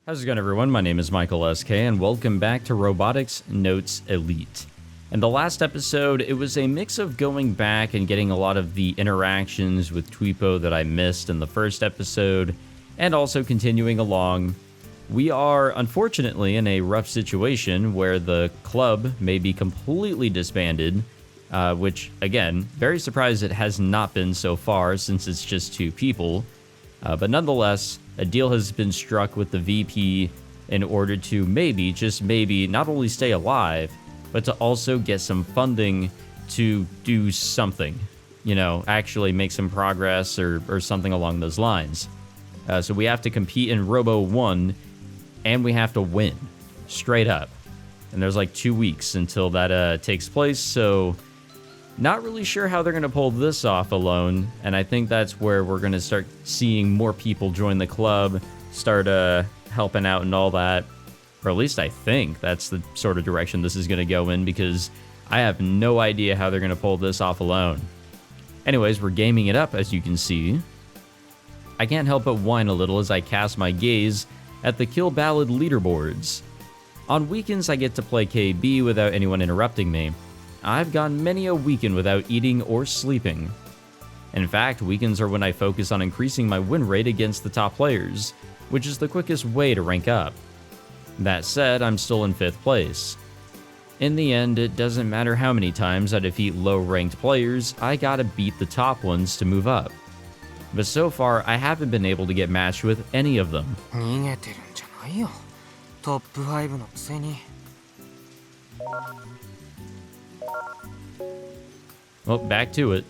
How's it going, everyone? My name is Michael SK, and welcome back to Robotics Notes Elite. In the last episode, it was a mix of going back and getting a lot of the interactions with Twipo that I missed in the first episode, and also continuing along. We are, unfortunately, in a rough situation where the club may be completely disbanded, which, again, very surprised it has not been so far since it's just 2 people. But nonetheless, a deal has been struck with the VP in order to maybe, just maybe, not only stay alive, but to also get some funding to do something. You know, actually make some progress or something along those lines. So we have to compete in ROBO-ONE, and we have to win, straight up. And there's like 2 weeks until that takes place, so not really sure how they're going to pull this off alone, and I think that's where we're going to start seeing more people join the club, start helping out and all that. Or at least I think that's the sort of direction this is going to go in, because I have no idea how they're going to pull this off alone. Anyways, we're gaming it up, as you can see. I can't help but whine a little as I cast my gaze at the Kill Ballad leaderboards. On weekends, I get to play KB without anyone interrupting me. I've gone many a weekend without eating or sleeping. In fact, weekends are when I focus on increasing my win rate against the top players, which is the quickest way to rank up. That said, I'm still in 5th place. In the end, it doesn't matter how many times I defeat low-ranked players, I gotta beat the top ones to move up. But so far, I haven't been able to get matched with any of them. Well, back to it.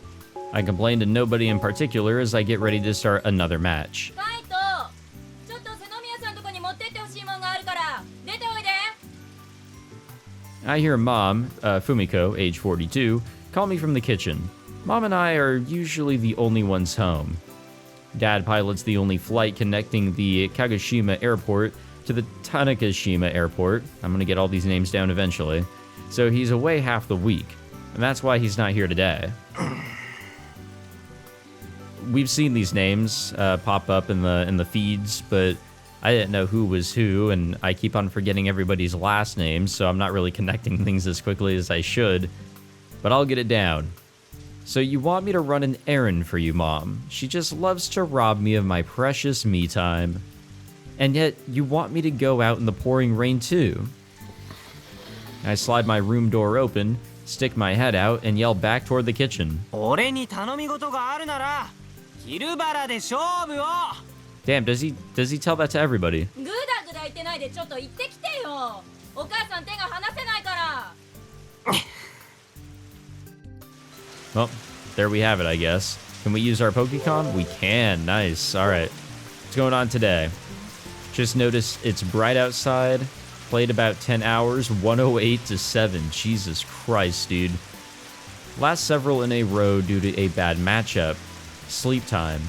I complain to nobody in particular as I get ready to start another match. Kaito! I hear Mom, Fumiko, age 42, call me from the kitchen. Mom and I are usually the only ones home. Dad pilots the only flight connecting the Kagoshima Airport to the Tanegashima Airport. I'm gonna get all these names down eventually. So he's away half the week, and that's why he's not here today. We've seen these names pop up in the feeds, but I didn't know who was who, and I keep on forgetting everybody's last names, so I'm not really connecting things as quickly as I should, but I'll get it down. So you want me to run an errand for you, Mom. She just loves to rob me of my precious me time. And yet, you want me to go out in the pouring rain too. I slide my room door open, stick my head out, and yell back toward the kitchen. Damn, does he tell that to everybody? Well, there we have it, I guess. Can we use our Pokecon? We can. Nice. Alright. What's going on today? Just noticed it's bright outside. Played about 10 hours, 108 to 7. Jesus Christ, dude. Last several in a row due to a bad matchup. Sleep time.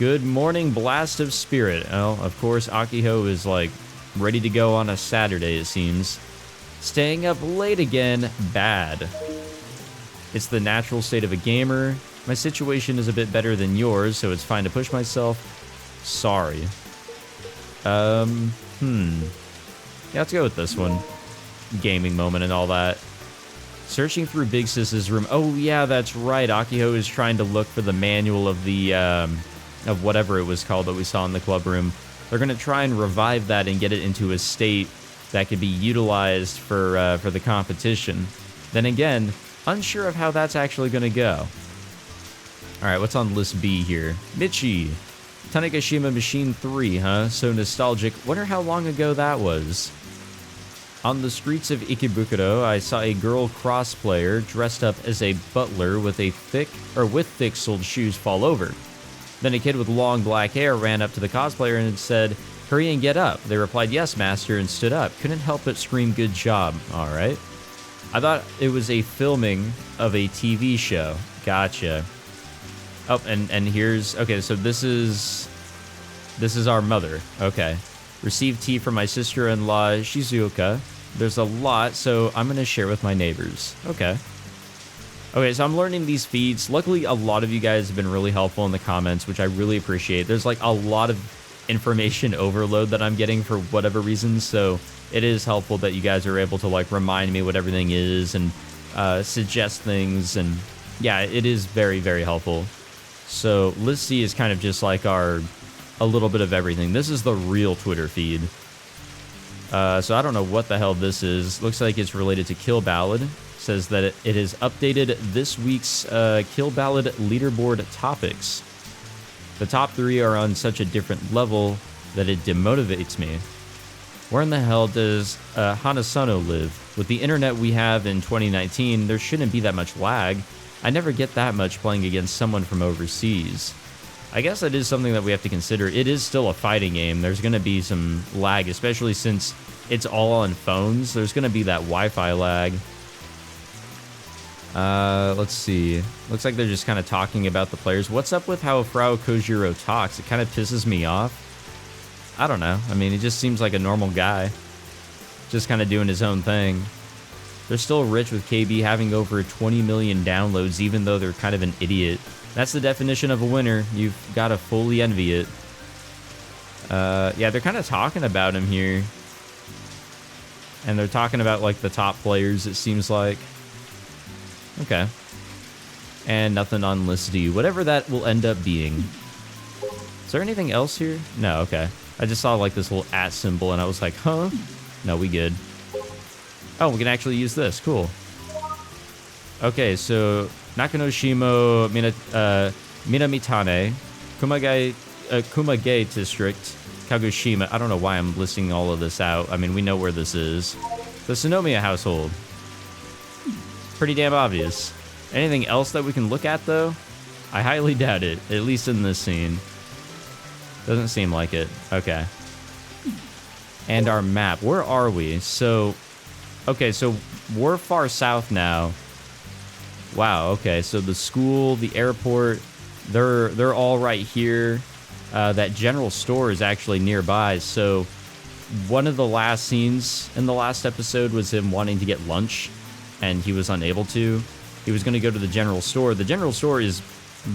Good morning, blast of spirit. Oh, of course, Akiho is like ready to go on a Saturday, it seems. Staying up late again, bad. It's the natural state of a gamer. My situation is a bit better than yours, so it's fine to push myself. Sorry. Yeah, let's go with this one. Gaming moment and all that. Searching through Big Sis's room. Oh, yeah, that's right. Akiho is trying to look for the manual of the, of whatever it was called that we saw in the club room. They're going to try and revive that and get it into a state that could be utilized for the competition. Then again, unsure of how that's actually going to go. All right, what's on list B here? Michi. Tanegashima Machine 3, huh? So nostalgic. Wonder how long ago that was. On the streets of Ikebukuro, I saw a girl crossplayer dressed up as a butler with thick-soled shoes fall over. Then a kid with long black hair ran up to the cosplayer and said, "Hurry and get up." They replied, "Yes, master," and stood up. Couldn't help but scream, "Good job." All right. I thought it was a filming of a TV show. Gotcha. Oh, and here's... Okay, so this is our mother. Okay. Received tea from my sister-in-law, Shizuoka. There's a lot, so I'm going to share with my neighbors. Okay. Okay, so I'm learning these feeds. Luckily, a lot of you guys have been really helpful in the comments, which I really appreciate. There's like a lot of information overload that I'm getting for whatever reason, so it is helpful that you guys are able to like remind me what everything is and suggest things, and yeah, it is very, very helpful. So List C is kind of just like a little bit of everything. This is the real Twitter feed. So I don't know what the hell this is. Looks like it's related to Kill Ballad. Says that it has updated this week's Kill Ballad leaderboard topics. The top 3 are on such a different level that it demotivates me. Where in the hell does Hanasono live? With the internet we have in 2019, there shouldn't be that much lag. I never get that much playing against someone from overseas. I guess that is something that we have to consider. It is still a fighting game. There's going to be some lag, especially since it's all on phones. There's going to be that Wi-Fi lag. Let's see. Looks like they're just kind of talking about the players. What's up with how Frau Kojiro talks? It kind of pisses me off. I don't know. I mean, he just seems like a normal guy. Just kind of doing his own thing. They're still rich with KB having over 20 million downloads, even though they're kind of an idiot. That's the definition of a winner. You've got to fully envy it. Yeah, they're kind of talking about him here. And they're talking about, like, the top players, it seems like. Okay. And nothing on List D. Whatever that will end up being. Is there anything else here? No, okay. I just saw, like, this little @ symbol, and I was like, huh? No, we good. Oh, we can actually use this. Cool. Okay, so Nakanoshima, Minamitane, Kumage District, Kagoshima. I don't know why I'm listing all of this out. I mean, we know where this is. The Senomiya household. Pretty damn obvious. Anything else that we can look at, though? I highly doubt it, at least in this scene. Doesn't seem like it. Okay. And our map. Where are we? So, okay, so we're far south now. Wow, okay, so the school, the airport, they're all right here. That general store is actually nearby, so one of the last scenes in the last episode was him wanting to get lunch, and he was unable to. He was going to go to the general store. The general store is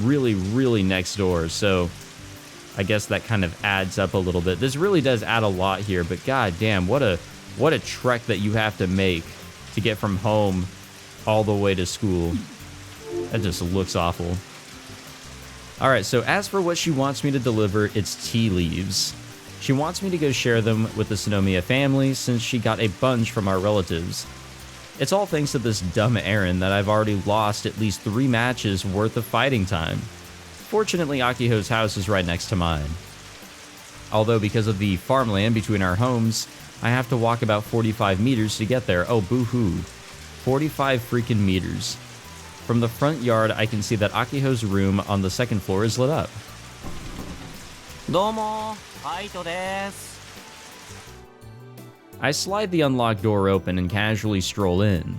really, really next door, so I guess that kind of adds up a little bit. This really does add a lot here, but god damn, what a trek that you have to make to get from home all the way to school. That just looks awful. All right, so as for what she wants me to deliver, it's tea leaves. She wants me to go share them with the Senomiya family since she got a bunch from our relatives. It's all thanks to this dumb errand that I've already lost at least 3 matches worth of fighting time. Fortunately, Akiho's house is right next to mine. Although because of the farmland between our homes, I have to walk about 45 meters to get there. Oh, boo-hoo. 45 freaking meters. From the front yard, I can see that Akiho's room on the 2nd floor is lit up. Domo, Kaito desu. I slide the unlocked door open and casually stroll in.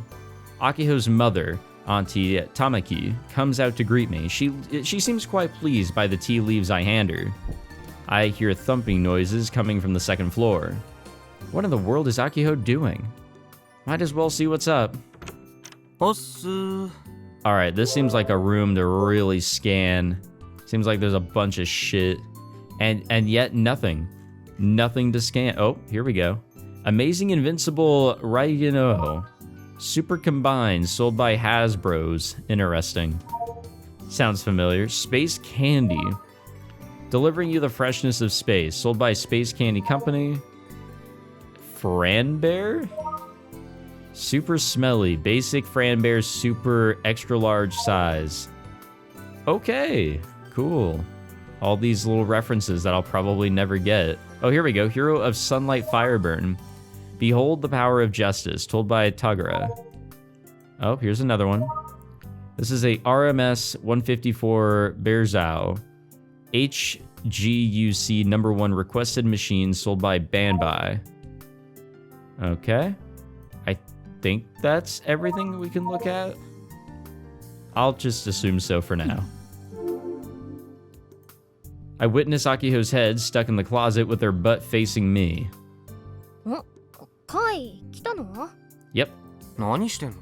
Akiho's mother, Auntie Tamaki, comes out to greet me. She seems quite pleased by the tea leaves I hand her. I hear thumping noises coming from the 2nd floor. What in the world is Akiho doing? Might as well see what's up. Bossu. Alright, this seems like a room to really scan. Seems like there's a bunch of shit. And yet nothing. Nothing to scan. Oh, here we go. Amazing Invincible Raigino. Super Combined, sold by Hasbro's. Interesting. Sounds familiar. Space Candy. Delivering you the freshness of space. Sold by Space Candy Company. Franbear? Super Smelly. Basic Franbear, super extra large size. Okay, cool. All these little references that I'll probably never get. Oh, here we go. Hero of Sunlight Fireburn. Behold the Power of Justice, told by Tagura. Oh, here's another one. This is a RMS 154 Berzao. HGUC #1 requested machine, sold by Banbai. Okay. I think that's everything we can look at. I'll just assume so for now. I witness Akiho's head stuck in the closet with her butt facing me. Kai, 来たの? Yep. 何してんの?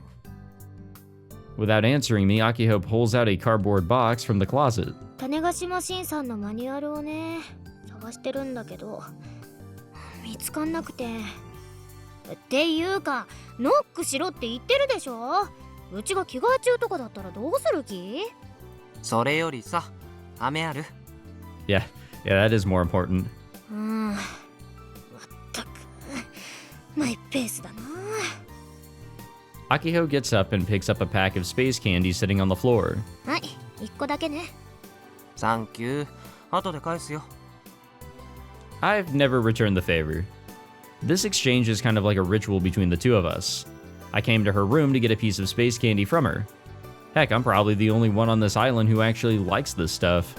Without answering me, Akiho pulls out a cardboard box from the closet. 種子島新さんのマニュアルをね、探してるんだけど見つかんなくて。っていうかノックしろって言ってるでしょ。うちが着替え中とかだったらどうする気？それよりさ、飴ある？ Yeah, that is more important. まったくマイペースだな。Akiho gets up and picks up a pack of space candy sitting on the floor. はい、1個だけね。サンキュー。後で返すよ。I've never returned the favor. This exchange is kind of like a ritual between the two of us. I came to her room to get a piece of space candy from her. Heck, I'm probably the only one on this island who actually likes this stuff.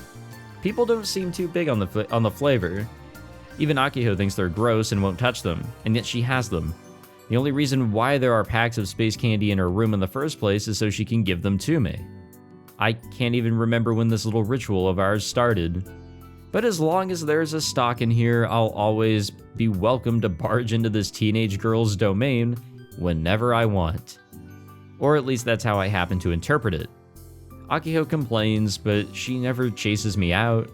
People don't seem too big on the flavor. Even Akiho thinks they're gross and won't touch them, and yet she has them. The only reason why there are packs of space candy in her room in the first place is so she can give them to me. I can't even remember when this little ritual of ours started. But as long as there's a stock in here, I'll always be welcome to barge into this teenage girl's domain whenever I want. Or at least that's how I happen to interpret it. Akiho complains, but she never chases me out.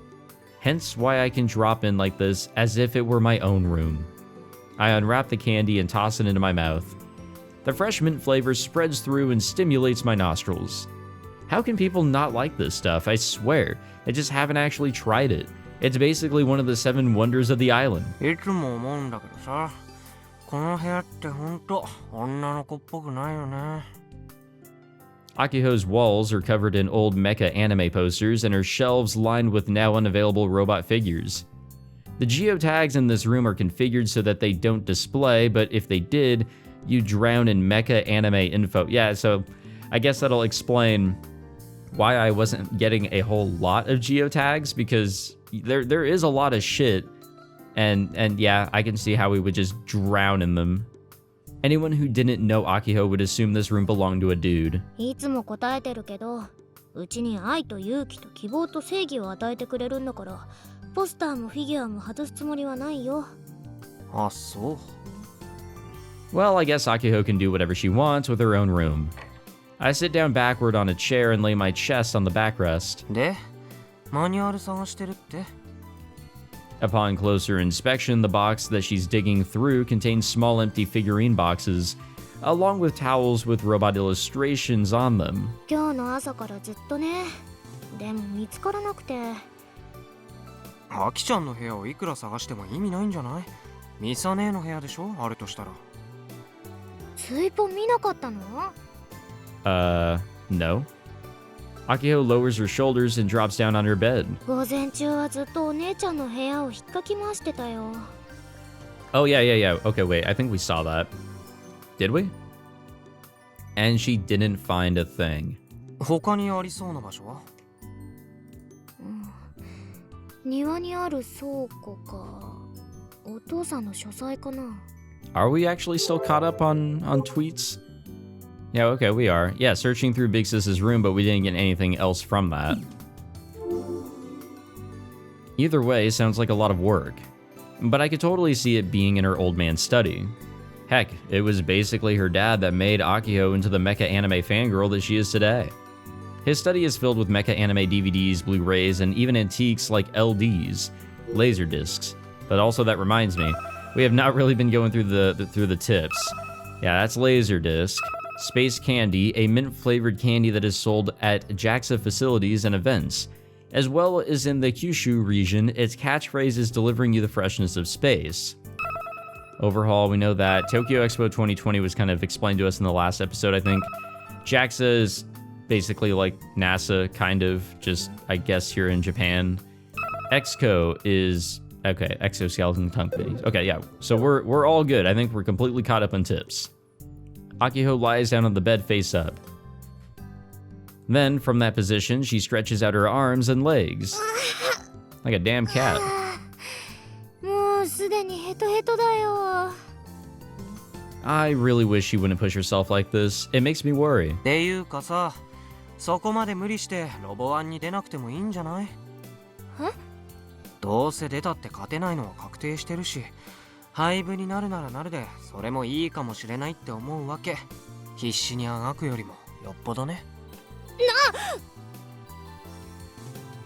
Hence why I can drop in like this as if it were my own room. I unwrap the candy and toss it into my mouth. The fresh mint flavor spreads through and stimulates my nostrils. How can people not like this stuff? I swear, I just haven't actually tried it. It's basically one of the 7 wonders of the island. いつも思うんだけどさ、この部屋ってほんと女の子っぽくないよね。Akiho's walls are covered in old mecha anime posters and her shelves lined with now unavailable robot figures. The geotags in this room are configured so that they don't display, but if they did, you drown in mecha anime info. Yeah, so I guess that'll explain why I wasn't getting a whole lot of geotags, because there is a lot of shit, and yeah, I can see how we would just drown in them. Anyone who didn't know Akiho would assume this room belonged to a dude. いつも答えてるけど、うちに愛と勇気と希望と正義を与えてくれるんだから、ポスターもフィギュアも外すつもりはないよ。あ、そう。Well, I guess Akiho can do whatever she wants with her own room. I sit down backward on a chair and lay my chest on the backrest. で、マニュアル探してるって？ Upon closer inspection, the box that she's digging through contains small empty figurine boxes, along with towels with robot illustrations on them. 今日の朝からずっとね。でも見つからなくて。アキちゃんの部屋をいくら探しても意味ないんじゃない？ミサ姉の部屋でしょ？あるとしたら。スイポ見なかったの？ No. Akiho lowers her shoulders and drops down on her bed. 午前中はずっとお姉ちゃんの部屋を引っかき回してたよ。Oh, yeah. Okay, wait, I think we saw that. Did we? And she didn't find a thing. 他にありそうな場所は？庭にある倉庫か。お父さんの書斎かな。Are we actually still caught up on tweets? Yeah, okay, we are. Yeah, searching through Big Sis's room, but we didn't get anything else from that. Either way, sounds like a lot of work. But I could totally see it being in her old man's study. Heck, it was basically her dad that made Akiho into the mecha anime fangirl that she is today. His study is filled with mecha anime DVDs, Blu-rays, and even antiques like LDs, laser discs. But also that reminds me, we have not really been going through the tips. Yeah, that's Laserdisc. Space Candy, a mint-flavored candy that is sold at JAXA facilities and events. As well as in the Kyushu region, its catchphrase is delivering you the freshness of space. Overhaul, we know that Tokyo Expo 2020 was kind of explained to us in the last episode, I think. JAXA is basically like NASA, kind of, just, I guess, here in Japan. EXCO is... Okay, exoskeleton companies. Okay, yeah, so we're all good. I think we're completely caught up on tips. Akiho lies down on the bed face up. Then, from that position, she stretches out her arms and legs. Like a damn cat. もうすでにヘトヘトだよ。 I really wish she wouldn't push herself like this. It makes me worry. っていうかさ、そこまで無理してロボワンに出なくてもいいんじゃない？え？どうせ出たって勝てないのは確定してるし、廃部になるならなるでそれもいいかもしれないって思うわけ。必死にあがくよりもよっぽどね。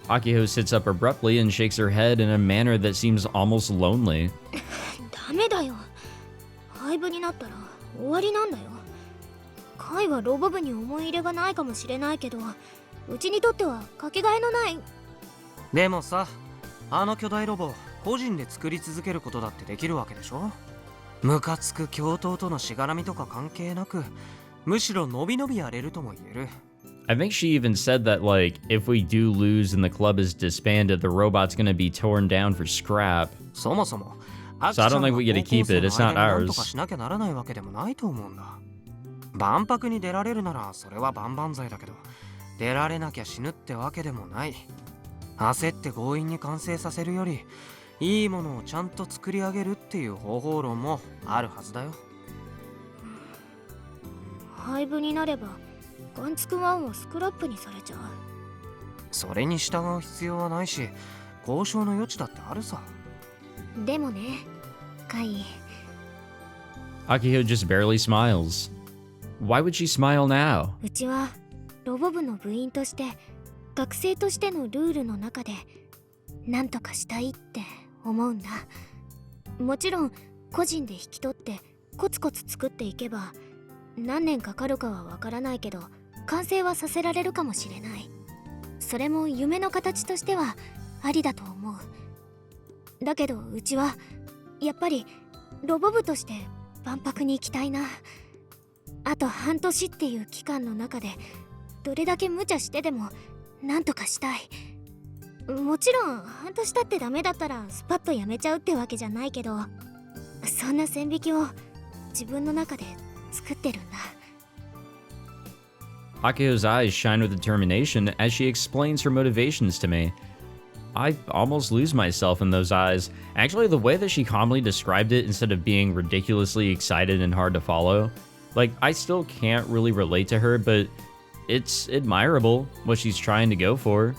Akiho sits up abruptly and shakes her head in a manner that seems almost lonely. ダメだよ。廃部になったら終わりなんだよ。カイはロボ部に思い入れがないかもしれないけど、うちにとってはかけがえのない。でもさ、あの巨大ロボ個人で作り続けることだってできるわけでしょ。ムカつく教頭とのしがらみとか関係なく、むしろのびのびやれるとも言える。I think she even said that, like, if we do lose and the club is disbanded, the robot's gonna be torn down for scrap. そもそも、So I don't think we get to keep it. It's not なんと ours. かしなきゃならないわけでもないと思うんだ。万博に出られるならそれは万々歳だけど、出られなきゃ死ぬってわけでもない。焦って強引に完成させるより、いいものをちゃんと作り上げるっていう方法論もあるはずだよ。廃部になればガンツクワンはスクラップにされちゃう。それに従う必要はないし、交渉の余地だってあるさ。でもね、カイ。Akiho just barely smiles. Why would she smile now? うちはロボ部の部員として、学生としてのルールの中で何とかしたいって思うんだ。もちろん個人で引き取ってコツコツ作っていけば何年かかるかはわからないけど、完成はさせられるかもしれない。それも夢の形としてはありだと思う。だけどうちはやっぱりロボ部として万博に行きたいな。あと半年っていう期間の中でどれだけ無茶してでもなんとかしたい。もちろん半年経ってダメだったらスパッとやめちゃうってわけじゃないけど、そんな線引きを自分の中で作ってるんだ。Akiho's eyes shine with determination as she explains her motivations to me. I almost lose myself in those eyes. Actually, the way that she calmly described it instead of being ridiculously excited and hard to follow, like, I still can't really relate to her, but it's admirable what she's trying to go for.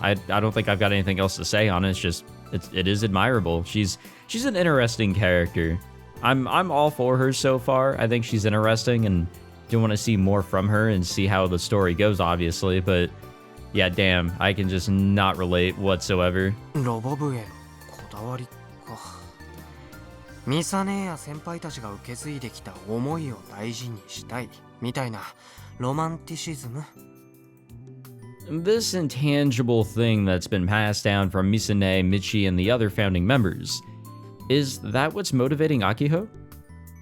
I don't think I've got anything else to say on it. It's just it is admirable. She's an interesting character. I'm all for her so far. I think she's interesting and do want to see more from her and see how the story goes, obviously, but yeah, damn, I can just not relate whatsoever. ロボ部へのこだわりか。ミサ姉や先輩たちが受け継いできた思いを大事にしたいみたいなロマンティシズム。This intangible thing that's been passed down from Misane, Michi, and the other founding members. Is that what's motivating Akiho?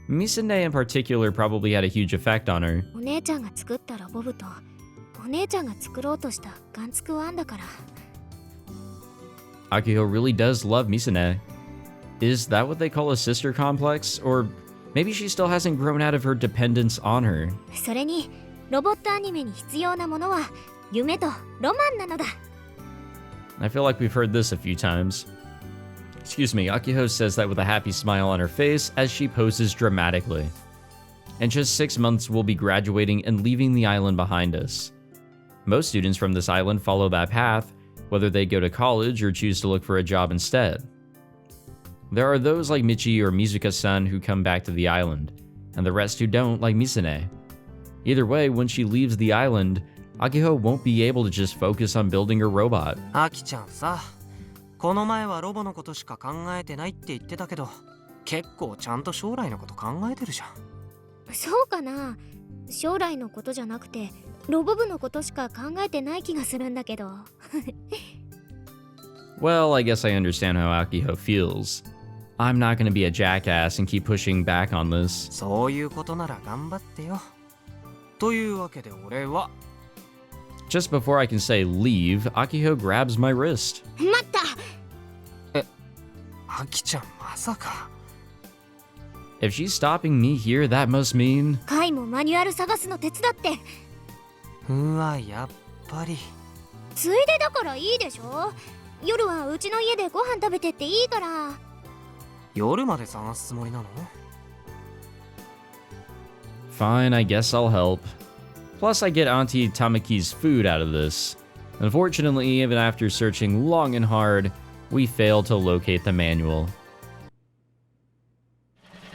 Misane in particular probably had a huge effect on her. お姉ちゃんが作ったロボ部とお姉ちゃんが作ろうとしたガンツクワンだから。Akiho really does love Misane. Is that what they call a sister complex? Or maybe she still hasn't grown out of her dependence on her. それにロボットアニメに必要なものは夢とロマンなのだ。I feel like we've heard this a few times. Excuse me, Akiho says that with a happy smile on her face as she poses dramatically. In just 6 months, we'll be graduating and leaving the island behind us. Most students from this island follow that path, whether they go to college or choose to look for a job instead. There are those like Michi or Mizuka-san who come back to the island, and the rest who don't, like Misane. Either way, when she leaves the island, Akiho won't be able to just focus on building her robot. アキちゃんさ、この前はロボのことしか考えてないって言ってたけど、結構ちゃんと将来のこと考えてるじゃん。そうかな。将来のことじゃなくてロボ部のことしか考えてない気がするんだけど。Well, I guess I understand how Akiho feels. I'm not going to be a jackass and keep pushing back on this. そういうことなら頑張ってよ。というわけで俺は。Just before I can say leave, Akiho grabs my wrist. 待った。アキちゃんまさか。If she's stopping me here, that must mean... カイもマニュアル探すの手伝って。うわ、やっぱり。ついでだからいいでしょ。夜はうちの家でご飯食べてっていいから。夜まで探すつもりなの？ Fine, I guess I'll help. Plus, I get Auntie Tamaki's food out of this. Unfortunately, even after searching long and hard, we fail to locate the manual.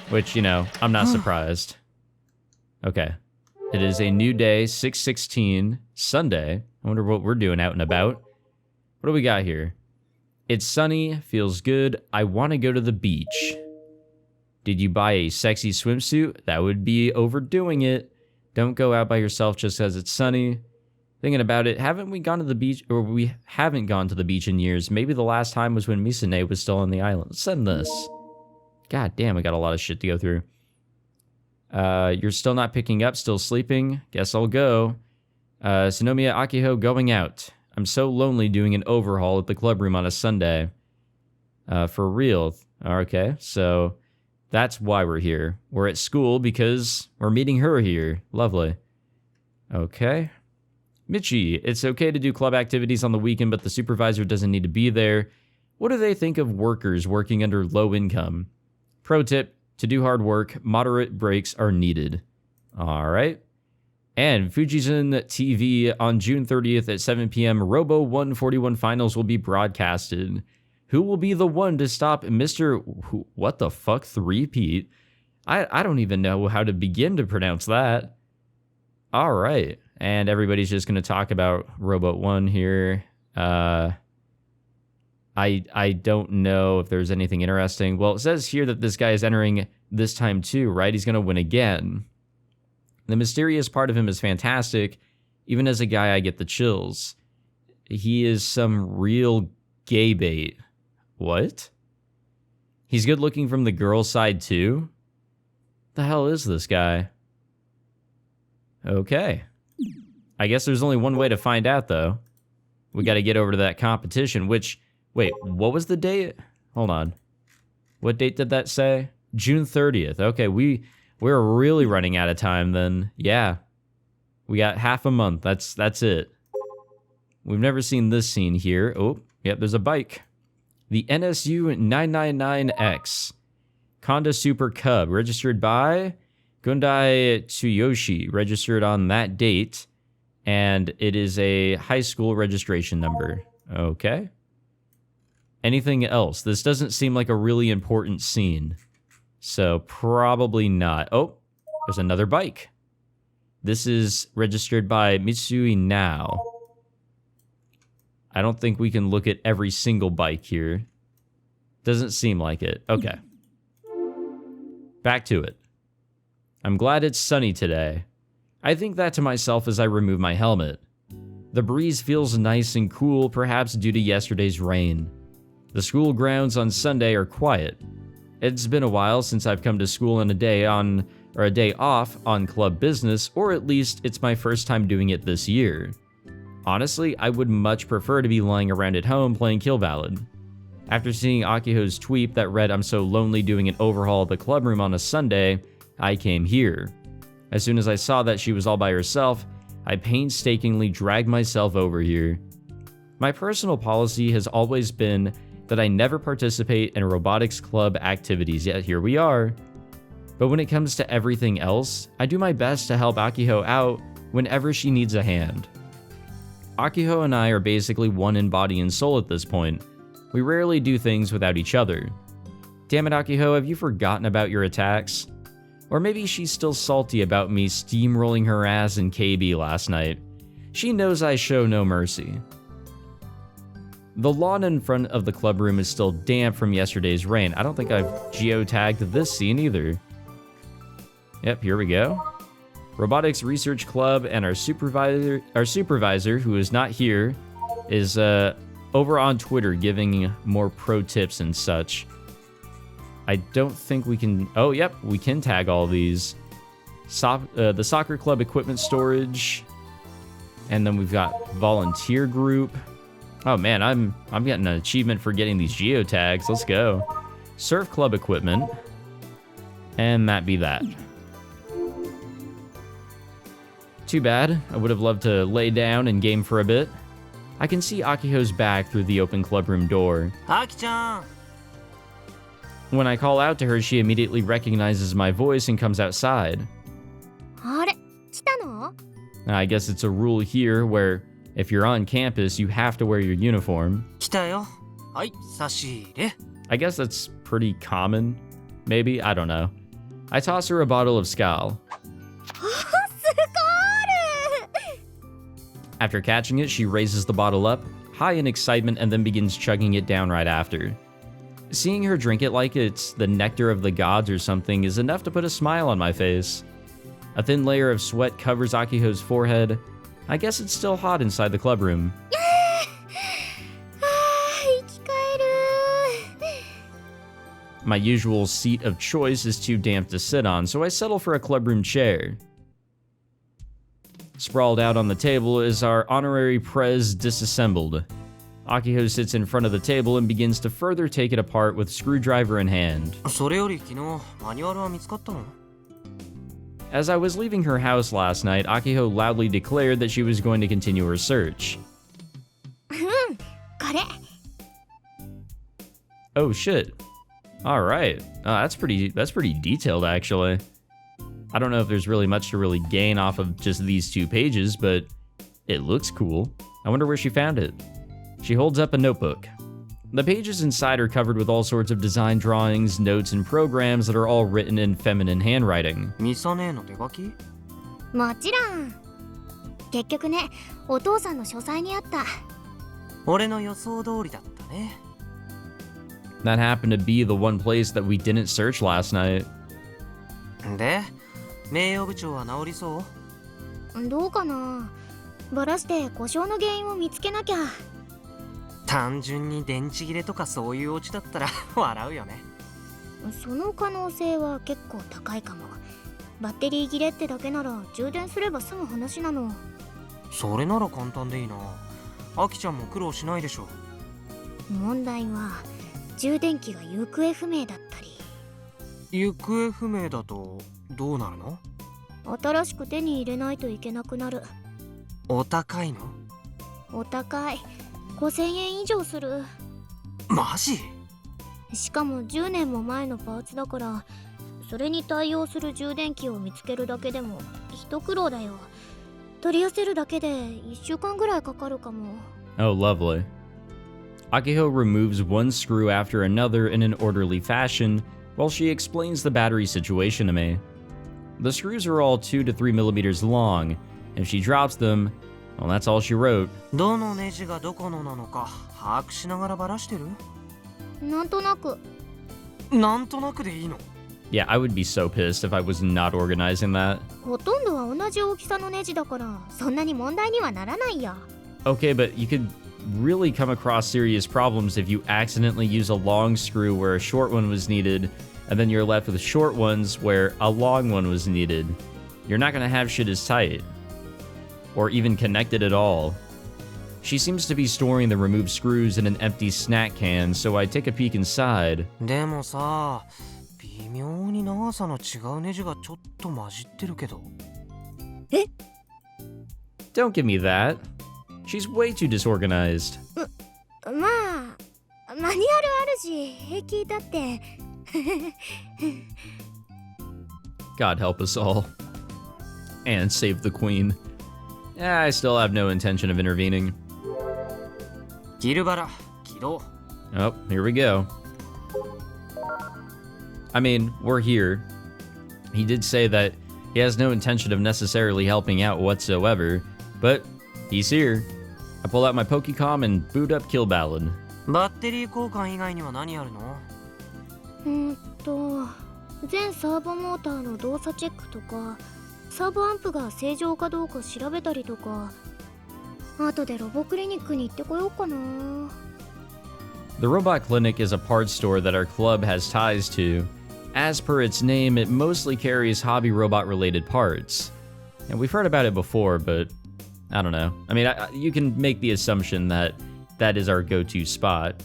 Which, you know, I'm not surprised. Okay. It is a new day, 6/16, Sunday. I wonder what we're doing out and about. What do we got here? It's sunny, feels good. I want to go to the beach. Did you buy a sexy swimsuit? That would be overdoing it. Don't go out by yourself just because it's sunny. Thinking about it, haven't we gone to the beach, or we haven't gone to the beach in years? Maybe the last time was when Misane was still on the island. Send this. God damn, I got a lot of shit to go through. You're still not picking up, still sleeping. Guess I'll go. Senomiya Akiho going out. I'm so lonely doing an overhaul at the club room on a Sunday. For real. Okay, so that's why we're here. We're at school because we're meeting her here. Lovely. Okay. Michi, it's okay to do club activities on the weekend, but the supervisor doesn't need to be there. What do they think of workers working under low income? Pro tip, to do hard work, moderate breaks are needed. All right. And Fujizun TV on June 30th at 7 p.m. ROBO-ONE 41 finals will be broadcasted. Who will be the one to stop Mr. What the fuck? Three-peat? I don't even know how to begin to pronounce that. All right. And everybody's just going to talk about Robo-ONE here. I don't know if there's anything interesting. Well, it says here that this guy is entering this time too, right? He's going to win again. The mysterious part of him is fantastic. Even as a guy, I get the chills. He is some real gay bait. What? He's good looking from the girl side too? The hell is this guy? Okay. I guess there's only one way to find out, though. We got to get over to that competition, which... Wait, what was the date? Hold on. What date did that say? June 30th. Okay, we're really running out of time then. Yeah. We got half a month. That's it. We've never seen this scene here. Oh, yep, there's a bike. The NSU 999X. Honda Super Cub, registered by Gundai Tsuyoshi, registered on that date. And it is a high school registration number. Okay. Anything else? This doesn't seem like a really important scene. So probably not. Oh, there's another bike. This is registered by Mitsui Now. I don't think we can look at every single bike here. Doesn't seem like it. Okay. Back to it. I'm glad it's sunny today. I think that to myself as I remove my helmet. The breeze feels nice and cool, perhaps due to yesterday's rain. The school grounds on Sunday are quiet. It's been a while since I've come to school on a day off on club business, or at least it's my first time doing it this year. Honestly, I would much prefer to be lying around at home playing Kill Ballad. After seeing Akiho's tweet that read, "I'm so lonely doing an overhaul of the club room on a Sunday," I came here. As soon as I saw that she was all by herself, I painstakingly dragged myself over here. My personal policy has always been that I never participate in Robotics Club activities, yet here we are. But when it comes to everything else, I do my best to help Akiho out whenever she needs a hand. Akiho and I are basically one in body and soul at this point. We rarely do things without each other. Damn it, Akiho, have you forgotten about your attacks? Or maybe she's still salty about me steamrolling her ass in KB last night. She knows I show no mercy. The lawn in front of the club room is still damp from yesterday's rain. I don't think I've geotagged this scene either. Yep, here we go. Robotics Research Club and our supervisor, who is not here, is over on Twitter giving more pro tips and such. I don't think we can... Oh, yep, we can tag all these. The soccer club equipment storage. And then we've got volunteer group. Oh man, I'm getting an achievement for getting these geotags. Let's go. Surf club equipment. And that be that. Too bad. I would have loved to lay down and game for a bit. I can see Akiho's back through the open clubroom door. Aki-chan! When I call out to her, she immediately recognizes my voice and comes outside. あれ、来たの? I guess it's a rule here where if you're on campus, you have to wear your uniform. 来たよ。はい、差し入れ。 I guess that's pretty common. Maybe? I don't know. I toss her a bottle of Skal. After catching it, she raises the bottle up, high in excitement and then begins chugging it down right after. Seeing her drink it like it's the nectar of the gods or something is enough to put a smile on my face. A thin layer of sweat covers Akiho's forehead. I guess it's still hot inside the club room. My usual seat of choice is too damp to sit on, so I settle for a clubroom chair. Sprawled out on the table is our honorary prez disassembled. Akiho sits in front of the table and begins to further take it apart with screwdriver in hand. それより昨日マニュアルは見つかったの？ As I was leaving her house last night, Akiho loudly declared that she was going to continue her search. これ。 Oh shit. Alright. That's pretty detailed actually. I don't know if there's really much to really gain off of just these 2 pages, but it looks cool. I wonder where she found it. She holds up a notebook. The pages inside are covered with all sorts of design drawings, notes, and programs that are all written in feminine handwriting. ミサ姉の手書き？もちろん。結局ね、お父さんの書斎にあった。俺の予想通りだったね。 That happened to be the one place that we didn't search last night. で、名誉部長は治りそう？どうかな。バラして故障の原因を見つけなきゃ。単純に電池切れとかそういうオチだったら笑うよね。その可能性は結構高いかも。バッテリー切れってだけなら充電すれば済む話なの。それなら簡単でいいな。アキちゃんも苦労しないでしょ。問題は充電器が行方不明だったり。行方不明だとどうなるの？新しく手に入れないといけなくなる。お高いの？お高い。5000円以上する。マジ？しかも10年も前のパーツだから、それに対応する充電器を見つけるだけでも一苦労だよ。取り寄せるだけで1週間ぐらいかかるかも。Oh, lovely. Akiho removes one screw after another in an orderly fashion while she explains the battery situation to me. The screws are all 2 to 3 millimeters long. If she drops them, well, that's all she wrote. どのネジがどこのなのか把握しながらバラしてる？なんとなく。なんとなくでいいの？ Yeah, I would be so pissed if I was not organizing that. ほとんどは同じ大きさのネジだから、そんなに問題にはならないや。Okay, but you could really come across serious problems if you accidentally use a long screw where a short one was needed, and then you're left with short ones where a long one was needed. You're not gonna have shit as tight. Or even connected at all. She seems to be storing the removed screws in an empty snack can, so I take a peek inside. でもさ、微妙に長さの違うネジがちょっと混じってるけど。え？ Don't give me that. She's way too disorganized. まあ、マニュアルあるし、平気だって。God help us all. And save the queen. I still have no intention of intervening. ギルバラ、起動。 Oh, here we go. I mean, we're here. He did say that he has no intention of necessarily helping out whatsoever, but he's here. I pull out my Pokecom and boot up Kill Ballad. バッテリー交換以外には何あるの？全サーボモーターの動作チェックとか、サーボアンプが正常かどうか調べたりとか、後でロボクリニックに行ってこようかな。The Robot Clinic is a parts store that our club has ties to. As per its name, it mostly carries hobby robot-related parts. And we've heard about it before, but I don't know. I mean, you can make the assumption that that is our go-to spot.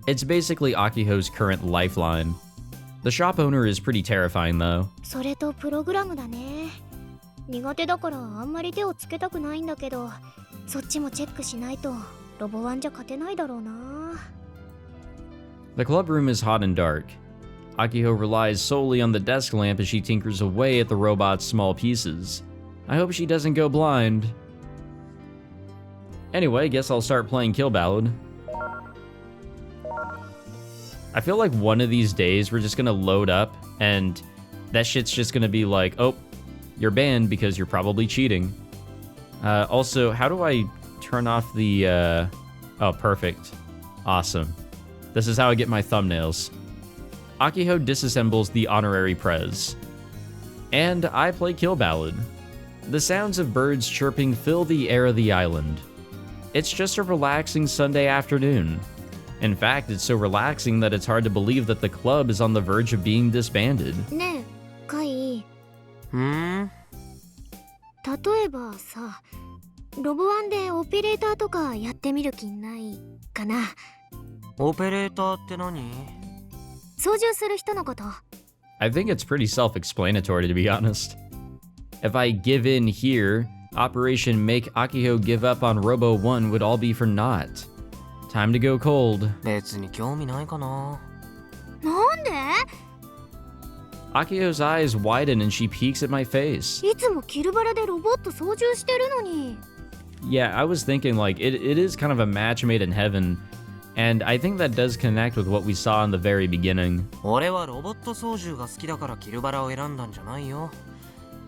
It's basically Akiho's current lifeline. The shop owner is pretty terrifying, though. それとプログラムだね。苦手だからあんまり手をつけたくないんだけど、そっちもチェックしないとロボワンじゃ勝てないだろうな。The club room is hot and dark. Akiho relies solely on the desk lamp as she tinkers away at the robot's small pieces. I hope she doesn't go blind. Anyway, guess I'll start playing Kill Ballad. I feel like one of these days we're just gonna load up and that shit's just gonna be like, oh, you're banned because you're probably cheating. Also, how do I turn off the Oh, perfect. Awesome. This is how I get my thumbnails. Akiho disassembles the honorary prez. And I play Kill Ballad. The sounds of birds chirping fill the air of the island. It's just a relaxing Sunday afternoon. In fact, it's so relaxing that it's hard to believe that the club is on the verge of being disbanded. ねえカイ、ん例えばさ、ロボワンでオペレーターとかやってみる気ないかな。オペレーターって何？操縦する人のこと。 I think it's pretty self-explanatory, to be honest. If I give in here, Operation Make Akiho Give Up on ROBO-ONE would all be for naught. Time to go cold. 別に興味ないかな。なんで？ Akiho's eyes widen and she peeks at my face. いつもキルバラでロボット操縦してるのに。 Yeah, I was thinking like it is kind of a match made in heaven, and I think that does connect with what we saw in the very beginning. 俺はロボット操縦が好きだからキルバラを選んだんじゃないよ。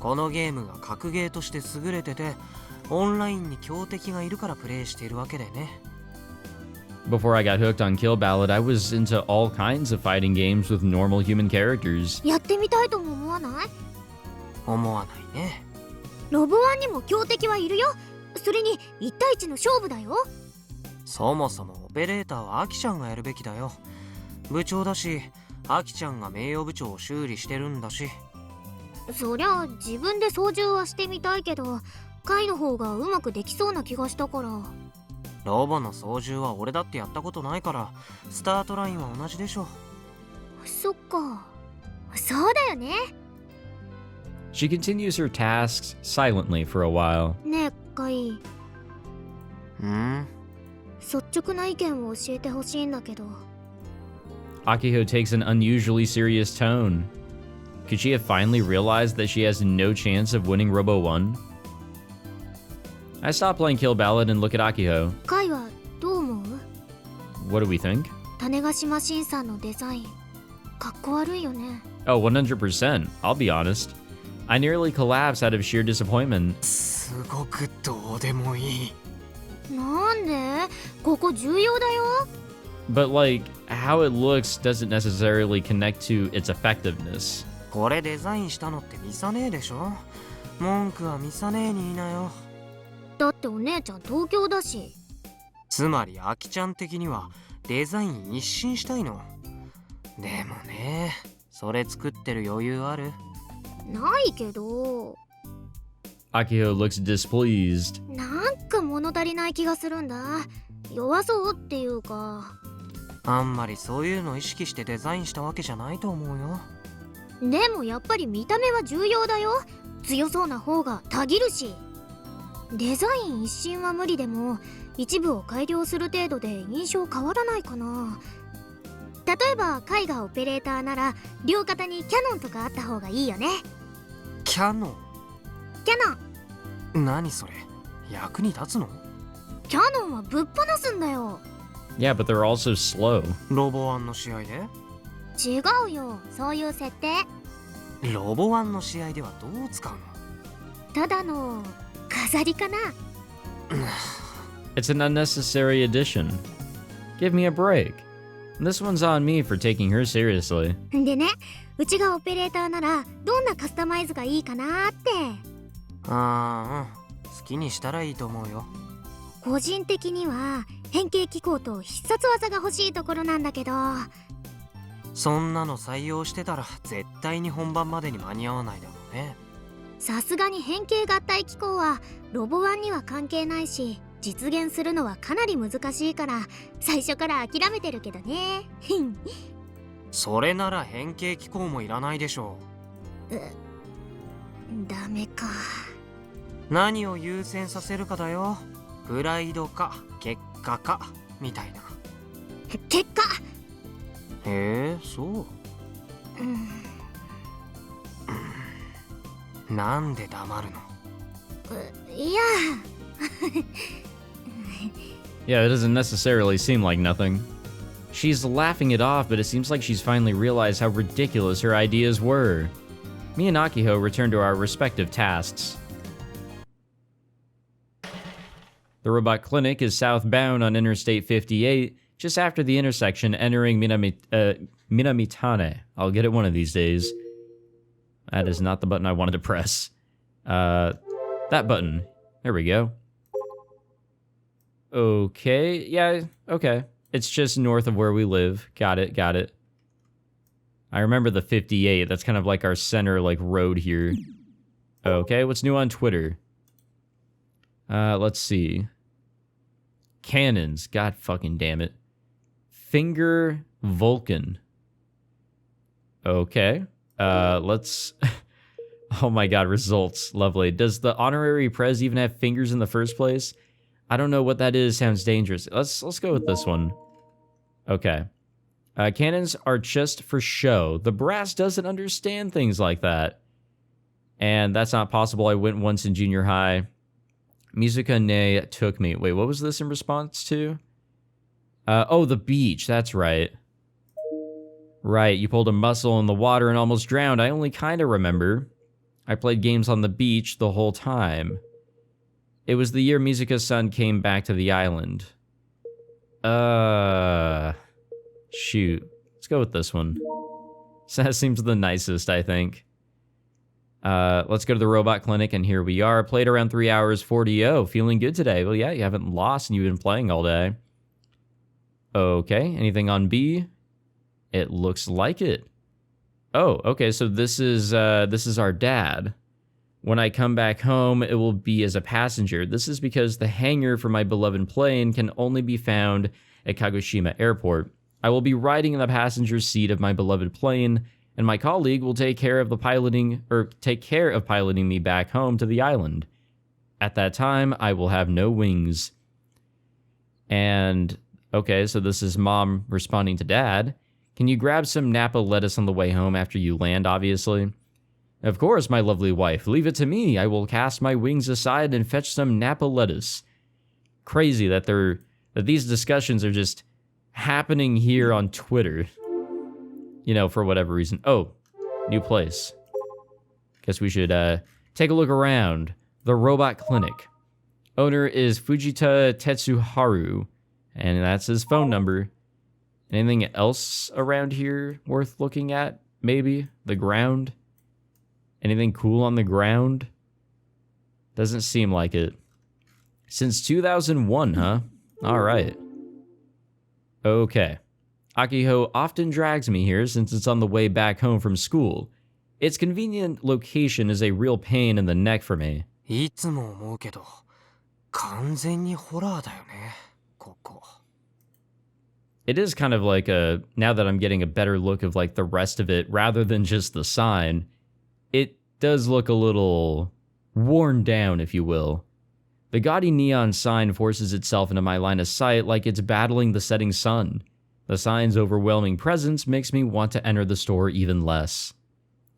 このゲームが格ゲーとして優れてて、オンラインに強敵がいるからプレイしているわけでね。Before I got hooked on Kill Ballad, I was into all kinds of fighting games with normal human characters. やってみたいとも思わない？思わないね。ロボワンにも強敵はいるよ。それに1対1の勝負だよ。そもそもオペレーターはアキちゃんがやるべきだよ。部長だし、アキちゃんが名誉部長を修理してるんだし。そりゃ自分で操縦はしてみたいけど、カイの方がうまくできそうな気がしたから。ロボの操縦は俺だってやったことないから、スタートラインは同じでしょ。そっか、そうだよね。 She continues her tasks silently for a while. ねえカイ、率直な意見を教えてほしいんだけど。 Akiho takes an unusually serious tone. Could she have finally realized that she has no chance of winning ROBO-ONE? I stop playing Kill Ballad and look at Akiho. カイはどう思う？ What do we think? 種子島新さんのデザイン、かっこ悪いよね。 Oh, 100%. I'll be honest. I nearly collapsed out of sheer disappointment. すごくどうでもいい。なんで？ここ重要だよ。 But like, how it looks doesn't necessarily connect to its effectiveness. これデザインしたのってミサ姉でしょ。文句はミサ姉に言いなよ。だってお姉ちゃん東京だし。つまりアキちゃん的にはデザイン一新したいの。でもね、それ作ってる余裕ある？ないけど。 Akiho looks displeased. なんか物足りない気がするんだ。弱そうっていうか。あんまりそういうの意識してデザインしたわけじゃないと思うよ。でもやっぱり見た目は重要だよ。強そうな方がたぎるし。デザイン一新は無理でも一部を改良する程度で印象変わらないかな。例えばカイがオペレーターなら両肩にキャノンとかあった方がいいよね。キャノン？キャノン。何それ？役に立つの？キャノンはぶっ放すんだよ。 Yeah, but they're also slow. ロボワンの試合で？違うよ、そういう設定。ロボワンの試合ではどう使うの？ただの飾りかな。It's an unnecessary addition. Give me a break. This one's on me for taking her seriously. でね、うちがオペレーターならどんなカスタマイズがいいかなって。ああ、好きにしたらいいと思うよ。個人的には変形機構と必殺技が欲しいところなんだけど。そんなの採用してたら絶対に本番までに間に合わないだろうね。さすがに変形合体機構はロボワンには関係ないし、実現するのはかなり難しいから最初から諦めてるけどね。それなら変形機構もいらないでしょう。ダメか。何を優先させるかだよ。プライドか結果かみたいな。結果。へえ、そう。なんで黙るの？いや。Yeah, it doesn't necessarily seem like nothing. She's laughing it off, but it seems like she's finally realized how ridiculous her ideas were. Me and Akiho return to our respective tasks. The robot clinic is southbound on Interstate 58, just after the intersection entering Minamitane. I'll get it one of these days. That is not the button I wanted to press. That button. There we go. Okay, yeah, okay. It's just north of where we live. Got it, got it. I remember the 58. That's kind of like our center, like, road here. Okay, what's new on Twitter? Let's see. Cannons. God fucking damn it. Finger Vulcan. Okay. Let's... Oh my god, results. Lovely. Does the honorary prez even have fingers in the first place? I don't know what that is. Sounds dangerous. Let's go with this one. Okay. Cannons are just for show. The brass doesn't understand things like that. And that's not possible. I went once in junior high. Musica ne took me. Wait, what was this in response to? Oh, the beach. That's right. Right, you pulled a muscle in the water and almost drowned. I only kind of remember. I played games on the beach the whole time. It was the year Mizuka-san came back to the island. Shoot. Let's go with this one. That seems the nicest, I think. Let's go to the robot clinic, and here we are. Played around 3 hours, 40. Feeling good today. Well, yeah, you haven't lost, and you've been playing all day. Okay, anything on B? It looks like it. Oh, okay, so this is our dad. When I come back home, it will be as a passenger. This is because the hangar for my beloved plane can only be found at Kagoshima Airport. I will be riding in the passenger seat of my beloved plane, and my colleague will take care of piloting me back home to the island. At that time, I will have no wings. And, okay, so this is mom responding to dad. Can you grab some Napa lettuce on the way home after you land, obviously? Of course, my lovely wife. Leave it to me. I will cast my wings aside and fetch some Napa lettuce. Crazy that these discussions are just happening here on Twitter. You know, for whatever reason. Oh, new place. Guess we should take a look around. The Robot Clinic. Owner is Fujita Tetsuharu, and that's his phone number. Anything else around here worth looking at? Maybe? The ground? Anything cool on the ground? Doesn't seem like it. Since 2001, huh? Alright. Okay. Akiho often drags me here since it's on the way back home from school. Its convenient location is a real pain in the neck for me. いつも思うけど、完全にホラーだよね、ここ。It is kind of like now that I'm getting a better look of like the rest of it rather than just the sign, it does look a little worn down, if you will. The gaudy neon sign forces itself into my line of sight like it's battling the setting sun. The sign's overwhelming presence makes me want to enter the store even less.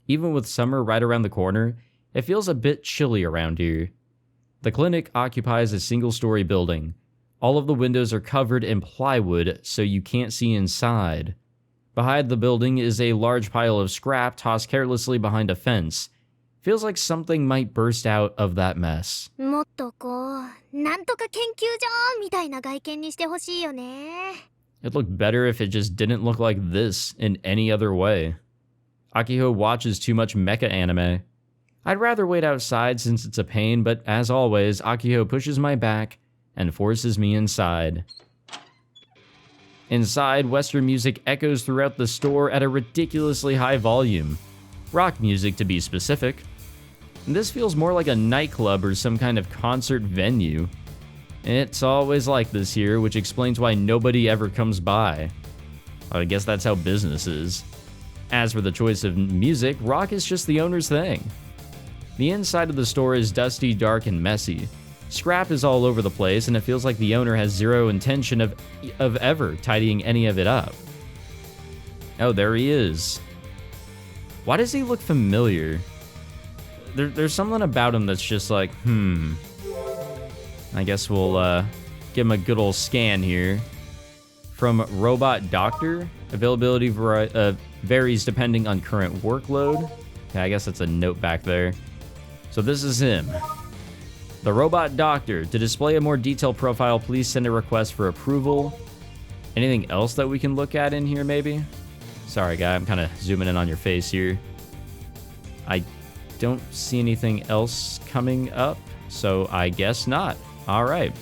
Even with summer right around the corner, it feels a bit chilly around here. The clinic occupies a single-story building. All of the windows are covered in plywood, so you can't see inside. Behind the building is a large pile of scrap tossed carelessly behind a fence. Feels like something might burst out of that mess. もっとこう、なんとか研究所みたいな外見にしてほしいよね。It'd look better if it just didn't look like this in any other way. Akiho watches too much mecha anime. I'd rather wait outside since it's a pain, but as always, Akiho pushes my back and forces me inside. Inside, Western music echoes throughout the store at a ridiculously high volume. Rock music, to be specific. This feels more like a nightclub or some kind of concert venue. It's always like this here, which explains why nobody ever comes by. I guess that's how business is. As for the choice of music, rock is just the owner's thing. The inside of the store is dusty, dark, and messy. Scrap is all over the place, and it feels like the owner has zero intention of ever tidying any of it up. Oh, there he is. Why does he look familiar? There's something about him that's just like, I guess we'll give him a good old scan here. From Robot Doctor, availability varies depending on current workload. Okay, I guess that's a note back there. So this is him. The robot doctor. To display a more detailed profile, please send a request for approval. Anything else that we can look at in here, maybe? Sorry, guy, I'm kind of zooming in on your face here. I don't see anything else coming up, so I guess not. All right.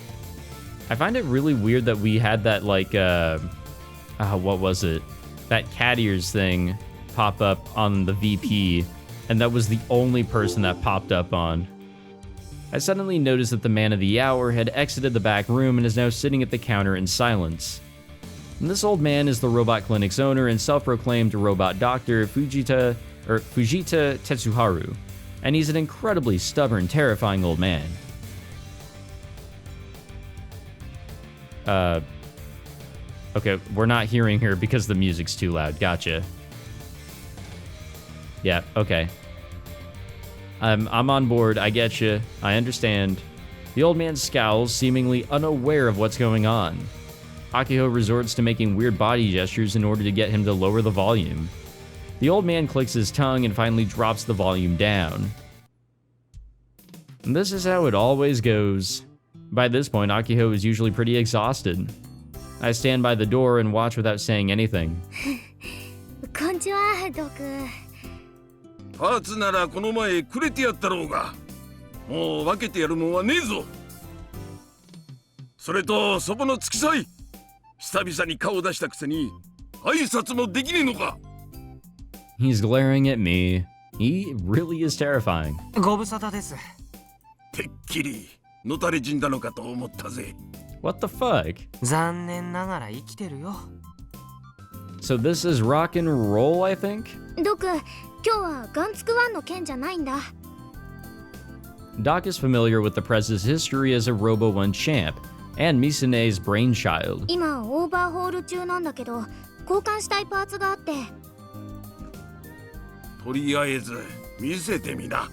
I find it really weird that we had that, like, what was it? That cat ears thing pop up on the VP, and that was the only person that popped up on. I suddenly noticed that the man of the hour had exited the back room and is now sitting at the counter in silence. And this old man is the robot clinic's owner and self-proclaimed robot doctor Fujita Tetsuharu, and he's an incredibly stubborn, terrifying old man. Okay, we're not hearing her because the music's too loud. Gotcha. Yeah, okay. I'm on board. I get you. I understand. The old man scowls, seemingly unaware of what's going on. Akiho resorts to making weird body gestures in order to get him to lower the volume. The old man clicks his tongue and finally drops the volume down. And this is how it always goes. By this point, Akiho is usually pretty exhausted. I stand by the door and watch without saying anything. こんにちは、ドク。パーツならこの前くれてやったろうが、もう分けてやるもんはねえぞ。それとそこの付き添い、久々に顔出したくせに挨拶もできねえのか。He's glaring at me. He really is terrifying. ご無沙汰です。てっきりのたれ死んだのかと思ったぜ。What the fuck? 残念ながら生きてるよ。So this is rock and roll, I think? ドク、今日はガンツクワンの件じゃないんだ。Doc is familiar with the press's history as a ROBO-ONE champ, and Misune's brainchild. 今オーバーホール中なんだけど、交換したいパーツがあって。とりあえず見せてみな。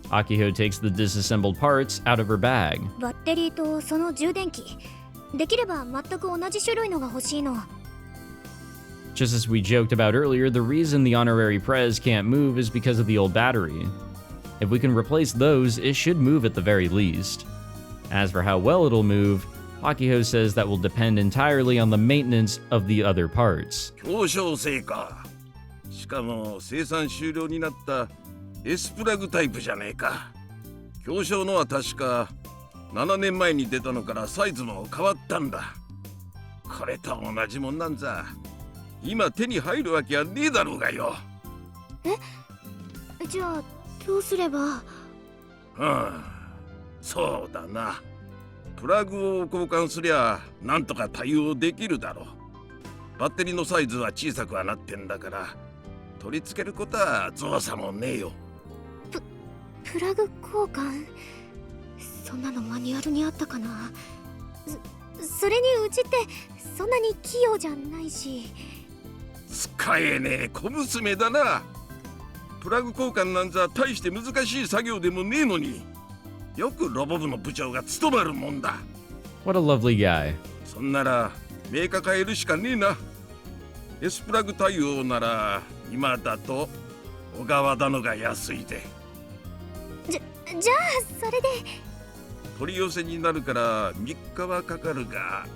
Akiho takes the disassembled parts out of her bag. バッテリーとその充電器。できれば全く同じ種類のが欲しいの。Just as we joked about earlier, the reason the honorary prez can't move is because of the old battery. If we can replace those, it should move at the very least. As for how well it'll move, Akiho says that will depend entirely on the maintenance of the other parts. 表彰成か。しかも生産終了になったSプラグタイプじゃねえか。表彰のは確か7年前に出たのからサイズも変わったんだ。これと同じもんなんざ今手に入るわけはねえだろうがよ。じゃあどうすれば。そうだな。プラグを交換すりゃなんとか対応できるだろう。バッテリーのサイズは小さくはなってんだから取り付けることは造作もねえよ。プラグ交換、そんなのマニュアルにあったかな。それにうちってそんなに器用じゃないし。使えねえ小娘だな。プラグ交換なんざ大して難しい作業でもねえのによくロボ部の部長が務まるもんだ。 What a lovely guy. そんならメーカー変えるしかねえな。 S プラグ対応なら今だと小川だのが安いぜ。じゃあそれで。取り寄せになるから3日はかかるが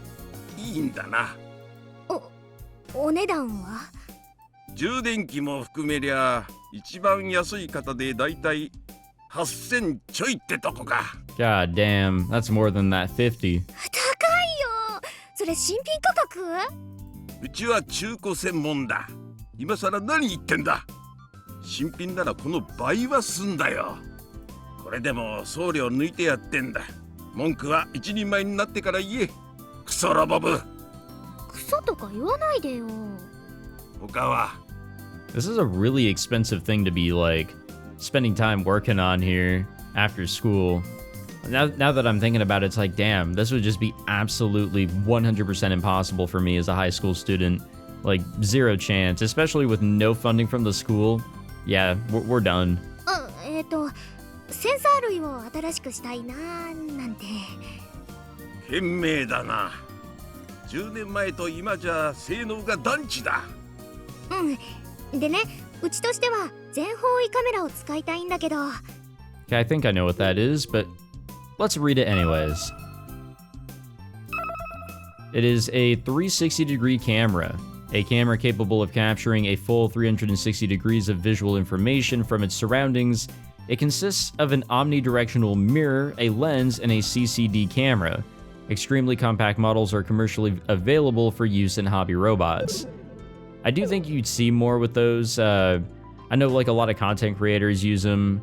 いいんだな。お値段は？充電器も含めりゃ一番安い方でだいたい8000ちょいってとこか。 God damn, that's more than that 50. 高いよ。それ新品価格？うちは中古専門だ。今さら何言ってんだ。新品ならこの倍はすんだよ。これでも送料抜いてやってんだ。文句は一人前になってから言え。クソロボブ。クソとか言わないでよ。他は。 This is a really expensive thing to be like spending time working on here after school. Now that I'm thinking about it, it's like, damn, this would just be absolutely 100% impossible for me as a high school student. Like, zero chance, especially with no funding from the school. Yeah, we're done. センサー類を新しくしたいななんて。賢明だな。10年前と今じゃ性能が段違だ。でね、うちとしては全方位カメラを使いたいんだけど。Okay, I think I know what that is, but let's read it anyways. It is a 360-degree camera. A camera capable of capturing a full 360 degrees of visual information from its surroundings. It consists of an omnidirectional mirror, a lens, and a CCD camera. Extremely compact models are commercially available for use in hobby robots. I do think you'd see more with those. I know like a lot of content creators use them.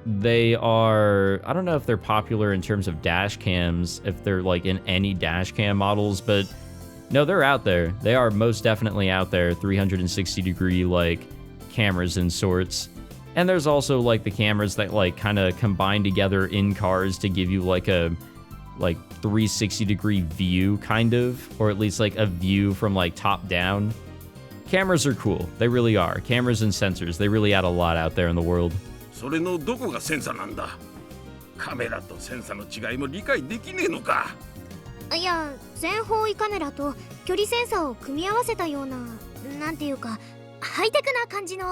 They are, I don't know if they're popular in terms of dash cams, if they're like in any dash cam models, but no, they're out there. They are most definitely out there, 360 degree like cameras and sorts. And there's also like the cameras that like kind of combine together in cars to give you like a 360 degree view kind of, or at least like a view from like top down. Cameras are cool. They really are. Cameras and sensors, they really add a lot out there in the world. それのどこがセンサなんだ。カメラとセンサの違いも理解できねえのか。いや、全方位カメラと距離センサーを組み合わせたような、なんていうかハイテクな感じの。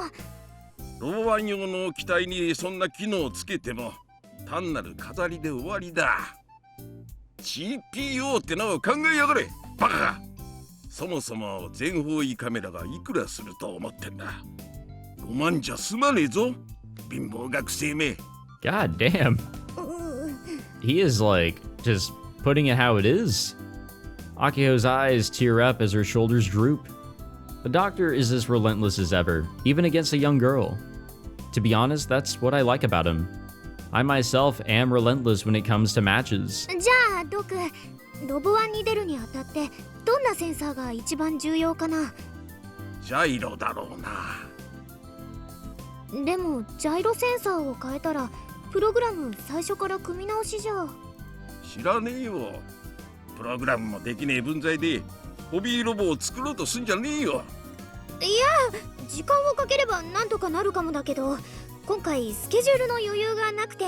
ロボワン用の機体にそんな機能をつけても単なる飾りで終わりだ。GPO ってのを考えやがれ、バカが。そもそも全方位カメラがいくらすると思ってんだ。5万じゃ済まねえぞ、貧乏学生め。God damn. He is like just putting it how it is. Akiho's eyes tear up as her shoulders droop. The doctor is as relentless as ever, even against a young girl. To be honest, that's what I like about him. I myself am relentless when it comes to matches. じゃあドク、ロボワンに出るにあたってどんなセンサーが一番重要かな。ジャイロだろうな。でもジャイロセンサーを変えたらプログラム最初から組み直しじゃ。知らねえよ。プログラムもできねえ分際でホビーロボを作ろうとすんじゃねえよ。いや、時間をかければなんとかなるかもだけど、今回スケジュールの余裕がなくて。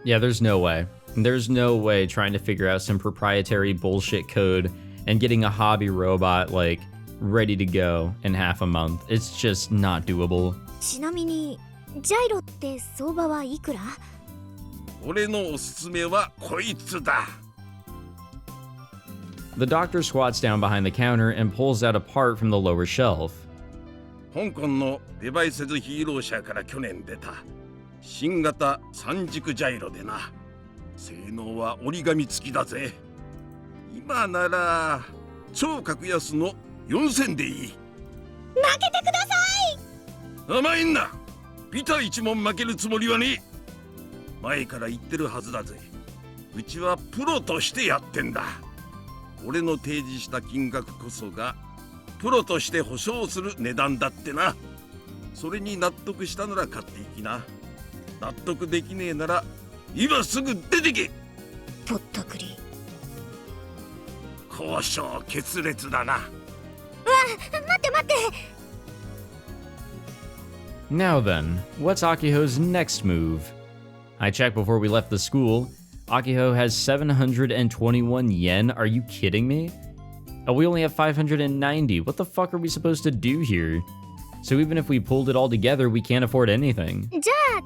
Yeah, there's no way. There's no way trying to figure out some proprietary bullshit code and getting a hobby robot like ready to go in half a month. It's just not doable. ちなみにジャイロって相場はいくら？俺のおすすめはこいつだ。The doctor squats down behind the counter and pulls out a part from the lower shelf. 香港のデバイセズヒーロー社から去年出た新型三軸ジャイロでな。性能は折り紙付きだぜ。今なら超格安の4000でいい。負けてください。甘いんな。ビタ一問負けるつもりはねえ。前から言ってるはずだぜ。うちはプロとしてやってんだ。俺の提示した金額こそがプロとして保証する値段だってな。それに納得したなら買っていきな。納得できねえなら今すぐ出てけ。ぼったくり。交渉決裂だな。待って待って。Now then, what's Akiho's next move? I checked before we left the school. Akiho has 721 yen. Are you kidding me? Oh, we only have 590. What the fuck are we supposed to do here? So even if we pulled it all together, we can't afford anything. じゃあ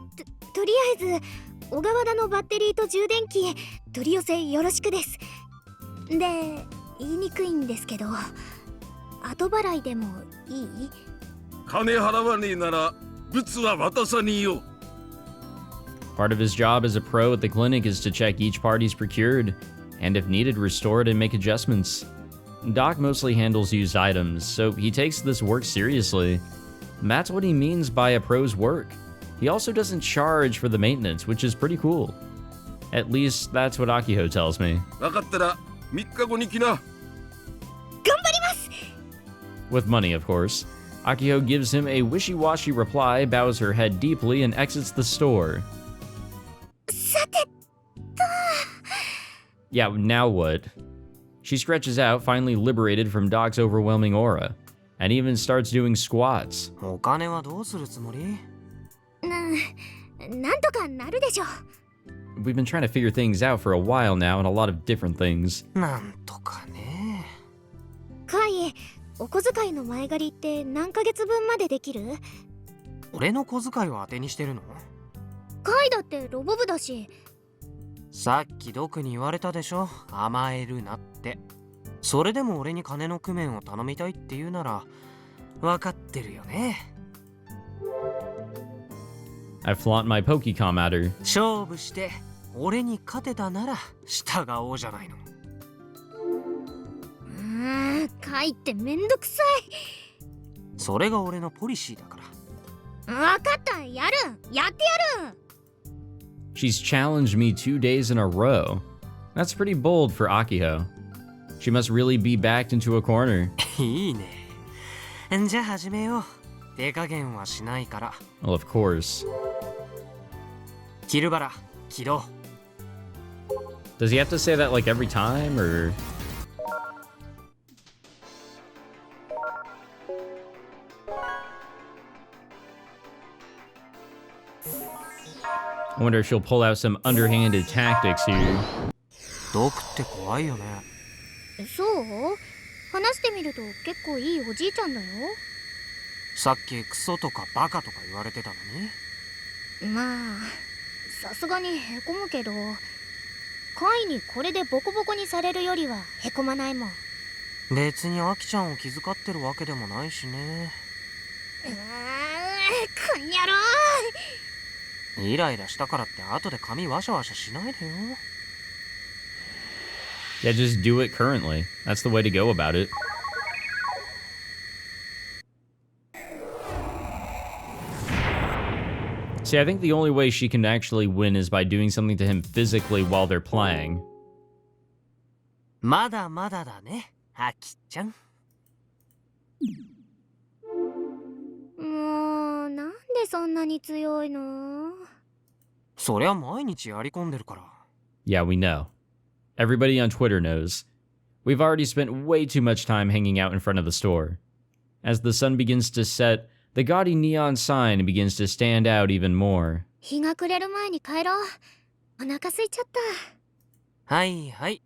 とりあえず小川田のバッテリーと充電器取り寄せよろしくです。で、言いにくいんですけど、後払いでもいい？金払わねえなら物は渡さねえよ。Part of his job as a pro at the clinic is to check each part he's procured, and if needed, restore it and make adjustments. Doc mostly handles used items, so he takes this work seriously. That's what he means by a pro's work. He also doesn't charge for the maintenance, which is pretty cool. At least that's what Akiho tells me. 分かったら3日後に来な。頑張ります。 With money, of course. Akiho gives him a wishy-washy reply, bows her head deeply, and exits the store. さてと。 Yeah, now what? She stretches out, finally liberated from Doc's overwhelming aura, and even starts doing squats. お金はどうするつもり？なんとかなるでしょ。 We've been trying to figure things out for a while now and a lot of different things. なんとかね。カイ、お小遣いの前借りって何ヶ月分までできる？俺の小遣いを当てにしてるの？カイだってロボ部だし。さっきドクに言われたでしょ、甘えるなって。それでも俺に金の工面を頼みたいって言うなら分かってるよね。 I flaunt my Pokecom at her. 勝負して俺に勝てたなら従おうじゃないの。カイってめんどくさい。それが俺のポリシーだから。わかった、やってやる。 She's challenged me 2 days in a row. That's pretty bold for Akiho. She must really be backed into a corner. いいね。じゃあ始めよう。手加減はしないから。 Well, of course. キルバラ起動。 Does he have to say that like every time, or...? I wonder if she'll pull out some underhanded tactics here. ドクって怖いよね。そう？話してみると結構いいおじいちゃんだよ。さっきクソとかバカとか言われてたのに。まあさすがにへこむけど、カイにこれでボコボコにされるよりはへこまないもん。別にアキちゃんを気遣ってるわけでもないしね。こんやろ。イライラしたからって後で髪ワシャワシャしないでよ。 Yeah, just do it currently. That's the way to go about it. See, I think the only way she can actually win is by doing something to him physically while they're playing. まだまだだね、アキちゃん。もうなんでそんなに強いの？そりゃ毎日やり込んでるから。 Yeah, we know. Everybody on Twitter knows. We've already spent way too much time hanging out in front of the store. As the sun begins to set, the gaudy neon sign begins to stand out even more. 日が暮れる前に帰ろう。お腹空いちゃった。はいはい。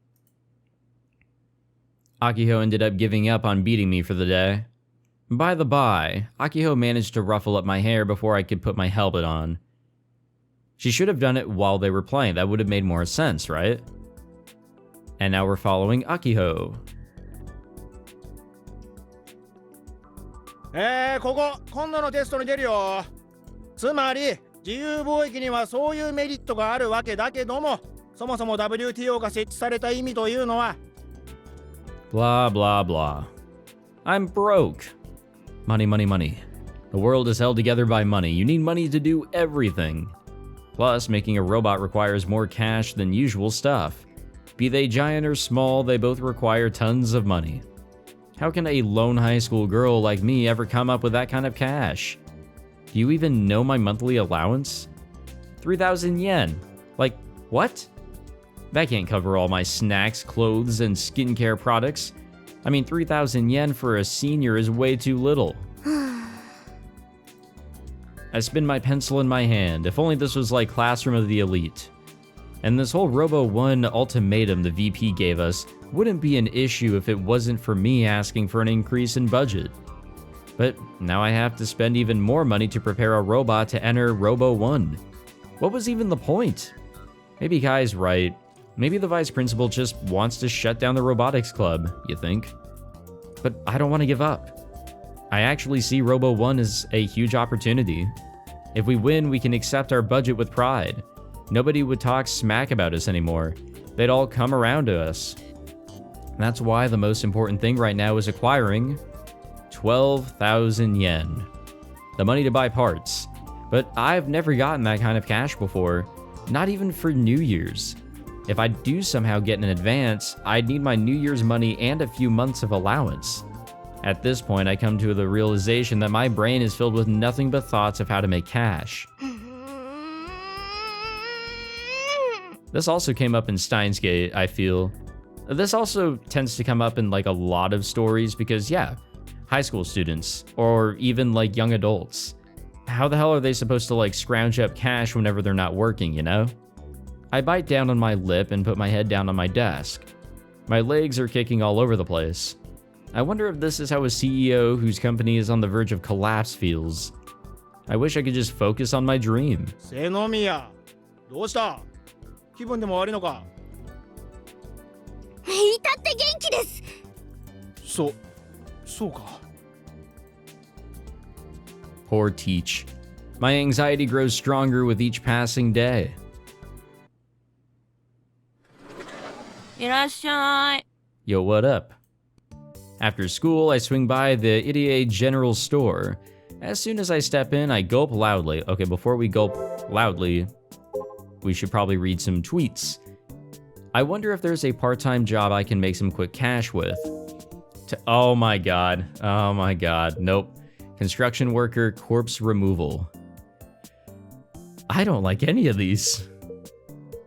Akiho ended up giving up on beating me for the day. By the by, Akiho managed to ruffle up my hair before I could put my helmet on. She should have done it while they were playing. That would have made more sense, right? And now we're following Akiho. ここ今度のテストに出るよ。つまり自由貿易にはそういうメリットがあるわけだけども、そもそも WTO が設置された意味というのは Blah, blah, blah. I'm broke. Money, money, money. The world is held together by money. You need money to do everything. Plus, making a robot requires more cash than usual stuff. Be they giant or small, they both require tons of money. How can a lone high school girl like me ever come up with that kind of cash? Do you even know my monthly allowance? 3,000 yen. Like, what? That can't cover all my snacks, clothes, and skincare products. I mean, 3,000 yen for a senior is way too little. I spin my pencil in my hand. If only this was like Classroom of the Elite. And this whole ROBO-ONE ultimatum the VP gave us wouldn't be an issue if it wasn't for me asking for an increase in budget. But now I have to spend even more money to prepare a robot to enter ROBO-ONE. What was even the point? Maybe Kai's right. Maybe the vice principal just wants to shut down the Robotics Club, you think? But I don't want to give up. I actually see ROBO-ONE as a huge opportunity. If we win, we can accept our budget with pride. Nobody would talk smack about us anymore. They'd all come around to us. That's why the most important thing right now is acquiring 12,000 yen. The money to buy parts. But I've never gotten that kind of cash before, not even for New Year's. If I do somehow get an advance, I'd need my New Year's money and a few months of allowance. At this point, I come to the realization that my brain is filled with nothing but thoughts of how to make cash. This also came up in Steins Gate, I feel. This also tends to come up in like a lot of stories because, yeah, high school students, or even like young adults. How the hell are they supposed to like scrounge up cash whenever they're not working, you know? I bite down on my lip and put my head down on my desk. My legs are kicking all over the place. I wonder if this is how a CEO whose company is on the verge of collapse feels. I wish I could just focus on my dream. セノミヤ、どうした？気分でも悪いのか？至って元気です。そうか。Poor Teach. My anxiety grows stronger with each passing day. いらっしゃい。 Yo, what up? After school, I swing by the Irie General Store. As soon as I step in, I gulp loudly. Okay, before we gulp loudly, we should probably read some tweets. I wonder if there's a part-time job I can make some quick cash with. Oh my god. Nope. Construction worker, corpse removal. I don't like any of these.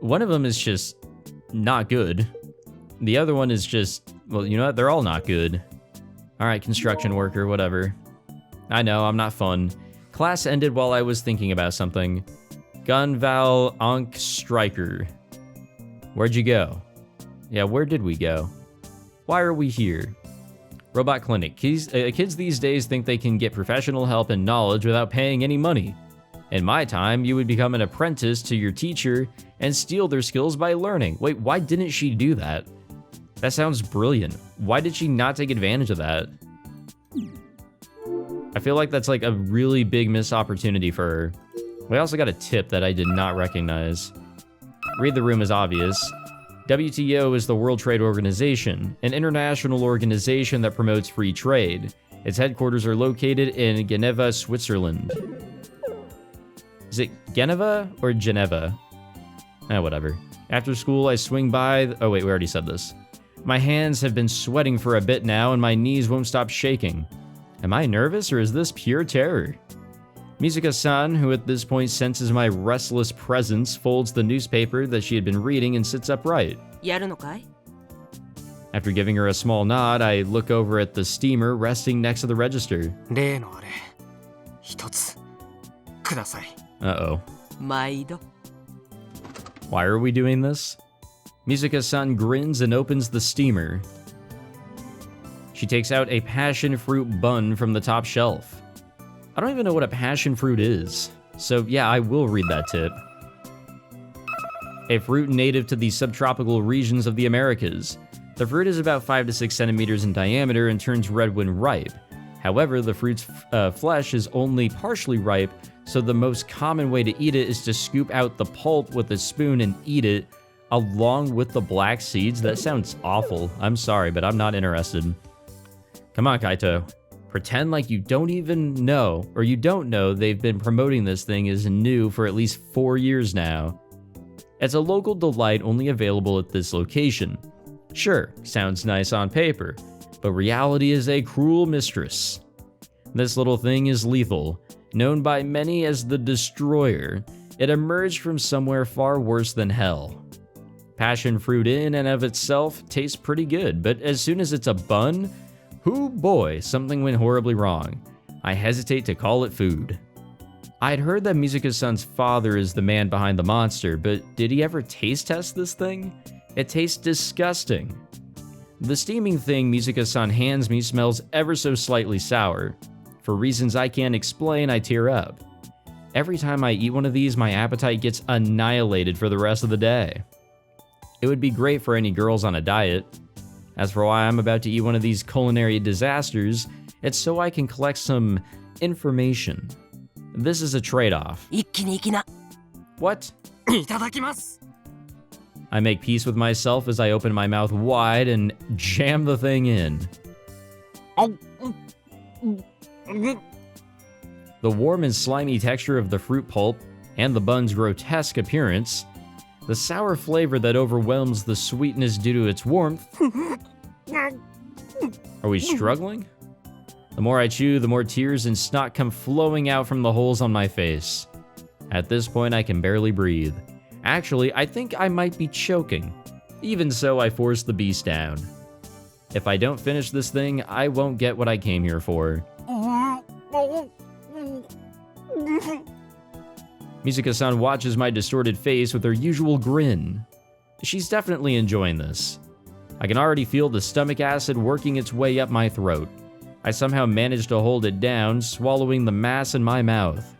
One of them is just not good. The other one is just, well, you know what? They're all not good. Alright, construction worker, whatever. I know, I'm not fun. Class ended while I was thinking about something. Gunval Ankh Striker. Where'd you go? Yeah, where did we go? Why are we here? Robot Clinic. Kids these days think they can get professional help and knowledge without paying any money. In my time, you would become an apprentice to your teacher and steal their skills by learning. Wait, why didn't she do that? That sounds brilliant. Why did she not take advantage of that? I feel like that's like a really big missed opportunity for her. We also got a tip that I did not recognize. Read the room is obvious. WTO is the World Trade Organization, an international organization that promotes free trade. Its headquarters are located in Geneva, Switzerland. Is it Geneva or Geneva? Whatever. After school, I swing by... Oh wait, we already said this. My hands have been sweating for a bit now, and my knees won't stop shaking. Am I nervous, or is this pure terror? Mizuka-san, who at this point senses my restless presence, folds the newspaper that she had been reading and sits upright. やるのかい? After giving her a small nod, I look over at the steamer resting next to the register. 例のあれ、一つください。Uh-oh. 毎度。 Why are we doing this? Mizuka-san grins and opens the steamer. She takes out a passion fruit bun from the top shelf. I don't even know what a passion fruit is, so yeah, I will read that tip. A fruit native to the subtropical regions of the Americas. The fruit is about 5 to 6 centimeters in diameter and turns red when ripe. However, the fruit's flesh is only partially ripe, so the most common way to eat it is to scoop out the pulp with a spoon and eat it, along with the black seeds. That sounds awful. I'm sorry, but I'm not interested. Come on, Kaito. Pretend like you don't even know, or you don't know they've been promoting this thing as new for at least 4 years now. It's a local delight only available at this location. Sure, sounds nice on paper, but reality is a cruel mistress. This little thing is lethal, known by many as the Destroyer. It emerged from somewhere far worse than hell. Passion fruit in and of itself tastes pretty good, but as soon as it's a bun, hoo boy, something went horribly wrong. I hesitate to call it food. I'd heard that Mizuka-san's father is the man behind the monster, but did he ever taste test this thing? It tastes disgusting. The steaming thing Mizuka-san hands me smells ever so slightly sour. For reasons I can't explain, I tear up. Every time I eat one of these, my appetite gets annihilated for the rest of the day. It would be great for any girls on a diet. As for why I'm about to eat one of these culinary disasters, it's so I can collect some information. This is a trade-off. 一気に行きな。 What? いただきます。 I make peace with myself as I open my mouth wide and jam the thing in. The warm and slimy texture of the fruit pulp, and the bun's grotesque appearance, the sour flavor that overwhelms the sweetness due to its warmth. Are we struggling? The more I chew, the more tears and snot come flowing out from the holes on my face. At this point, I can barely breathe. Actually, I think I might be choking. Even so, I force the beast down. If I don't finish this thing, I won't get what I came here for. Mizuka-san watches my distorted face with her usual grin. She's definitely enjoying this. I can already feel the stomach acid working its way up my throat. I somehow managed to hold it down, swallowing the mass in my mouth.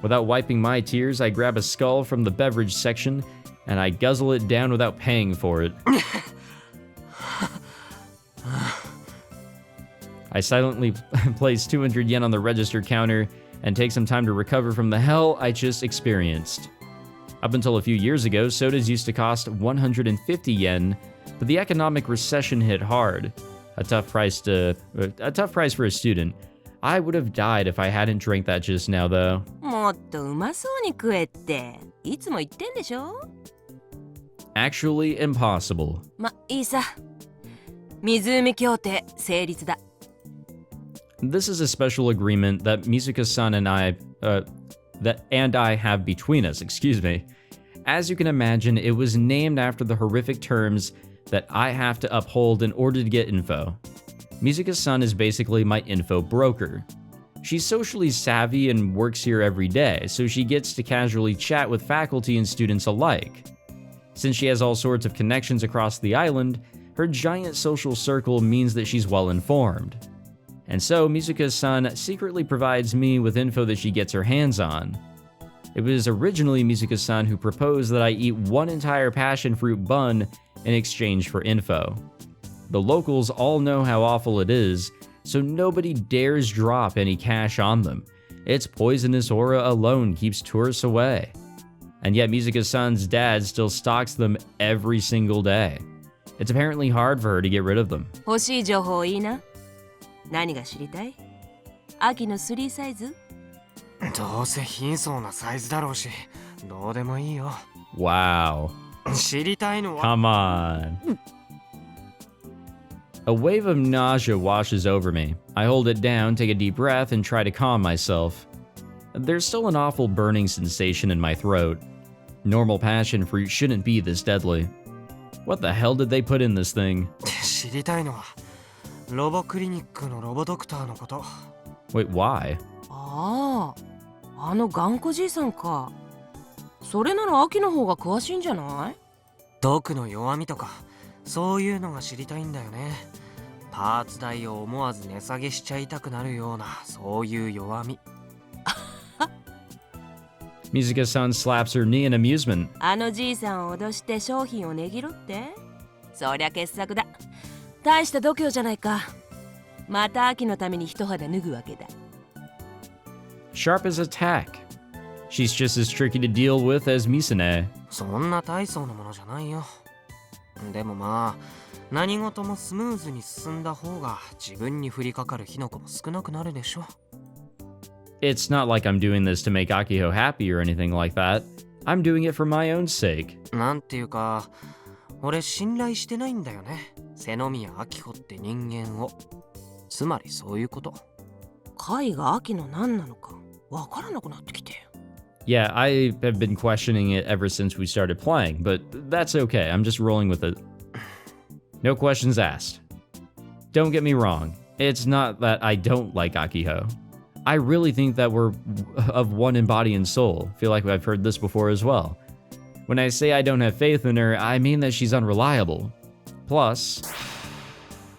Without wiping my tears, I grab a skull from the beverage section and I guzzle it down without paying for it. I silently place 200 yen on the register counter and take some time to recover from the hell I just experienced. Up until a few years ago, sodas used to cost 150 yen, but the economic recession hit hard. A tough price for a student. I would have died if I hadn't drank that just now, though. もっとうまそうに食えっていつも言ってんでしょ。 Actually impossible. ま、いいさ。湖協定成立だ。 This is a special agreement that Mizuka-san and I have between us, excuse me. As you can imagine, it was named after the horrific terms that I have to uphold in order to get info. Mizuka-san is basically my info broker. She's socially savvy and works here every day, so she gets to casually chat with faculty and students alike. Since she has all sorts of connections across the island, her giant social circle means that she's well informed. And so Mizuka-san secretly provides me with info that she gets her hands on. It was originally Mizuka-san who proposed that I eat one entire passion fruit bun in exchange for info. The locals all know how awful it is, so nobody dares drop any cash on them. Its poisonous aura alone keeps tourists away. And yet Mizuka-san's dad still stocks them every single day. It's apparently hard for her to get rid of them. 欲しい情報いいな。何が知りたい？秋の3サイズ？どうせ貧相なサイズだろうし、どうでもいいよ。 Wow. 知りたいのは Come on. A wave of nausea washes over me. I hold it down, take a deep breath, and try to calm myself. There's still an awful burning sensation in my throat. Normal passion fruit shouldn't be this deadly. What the hell did they put in this thing? 知りたいのはロボクリニックのロボドクターのこと。 Wait, why? ああ、あの頑固じいさんか。それなら秋の方が詳しいんじゃない？毒の弱みとかそういうのが知りたいんだよね。パーツ代を思わず値下げしちゃいたくなるようなそういう弱み。Mizuka-san slaps her knee in amusement. あのじいさんを脅して商品を値切ろって？そりゃ傑作だ。大した度胸じゃないか。また秋のために一肌脱ぐわけだ。Sharp as a tack. She's just as tricky to deal with as Misune. そんな大層なものじゃないよ。でもまあ何事もスムーズに進んだ方が自分に降りかかる火の粉も少なくなるでしょ。 It's not like I'm doing this to make Akiho happy or anything like that. I'm doing it for my own sake. なんていうか俺信頼してないんだよね。瀬宮明穂って人間を。つまりそういうこと。貝が秋の何なのかわからなくなってきて。Yeah, I have been questioning it ever since we started playing, but that's okay. I'm just rolling with it. No questions asked. Don't get me wrong. It's not that I don't like Akiho. I really think that we're of one in body and soul. Feel like I've heard this before as well. When I say I don't have faith in her, I mean that she's unreliable. Plus...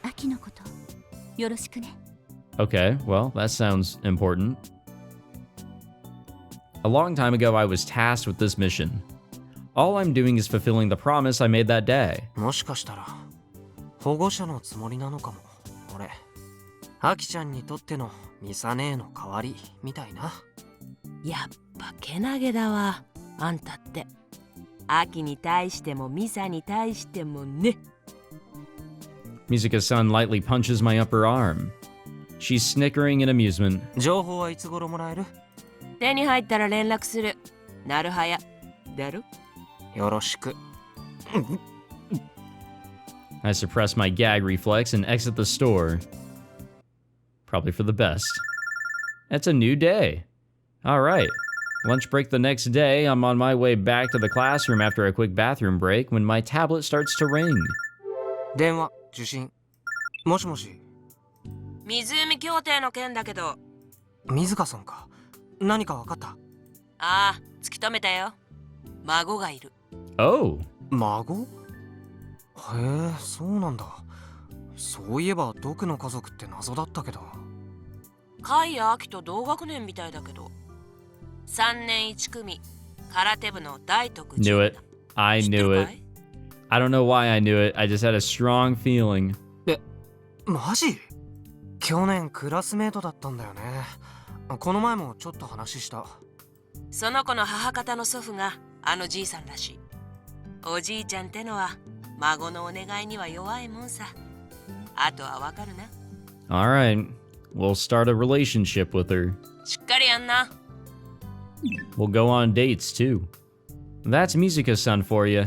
秋のことよろしくね。 Okay, well, that sounds important. A long time ago, I was tasked with this mission. All I'm doing is fulfilling the promise I made that day. もしかしたら保護者のつもりなのかも。俺アキちゃんにとってのミサ姉の代わりみたいな。やっぱけなげだわ。あんたって。秋に対してもミサに対してもね。Mizuka-san lightly punches my upper arm. She's snickering in amusement. 情報はいつ頃もらえる？手に入ったら連絡する。なるはや。だろ？よろしく。I suppress my gag reflex and exit the store. Probably for the best. It's a new day. Alright. Lunch break the next day, I'm on my way back to the classroom after a quick bathroom break when my tablet starts to ring. 電話受信。もしもし。湖協定の件だけど。水香さんか。何か分かった？ああ、突き止めたよ。孫がいる。Oh. 孫？へえ、そうなんだ。そういえば毒の家族って謎だったけど。カイやアキと同学年みたいだけど。3年1組空手部の大徳 Knew it. I knew it. I don't know why I knew it. I just had a strong feeling. マジ？去年クラスメートだったんだよね。この前もちょっと話した。その子の母方の祖父があのじいさんらしい。おじいちゃんってのは孫のお願いには弱いもんさ。あとはわかるな。Alright, we'll start a relationship with her. しっかりやんな。We'll go on dates too. That's Mizika-san for you.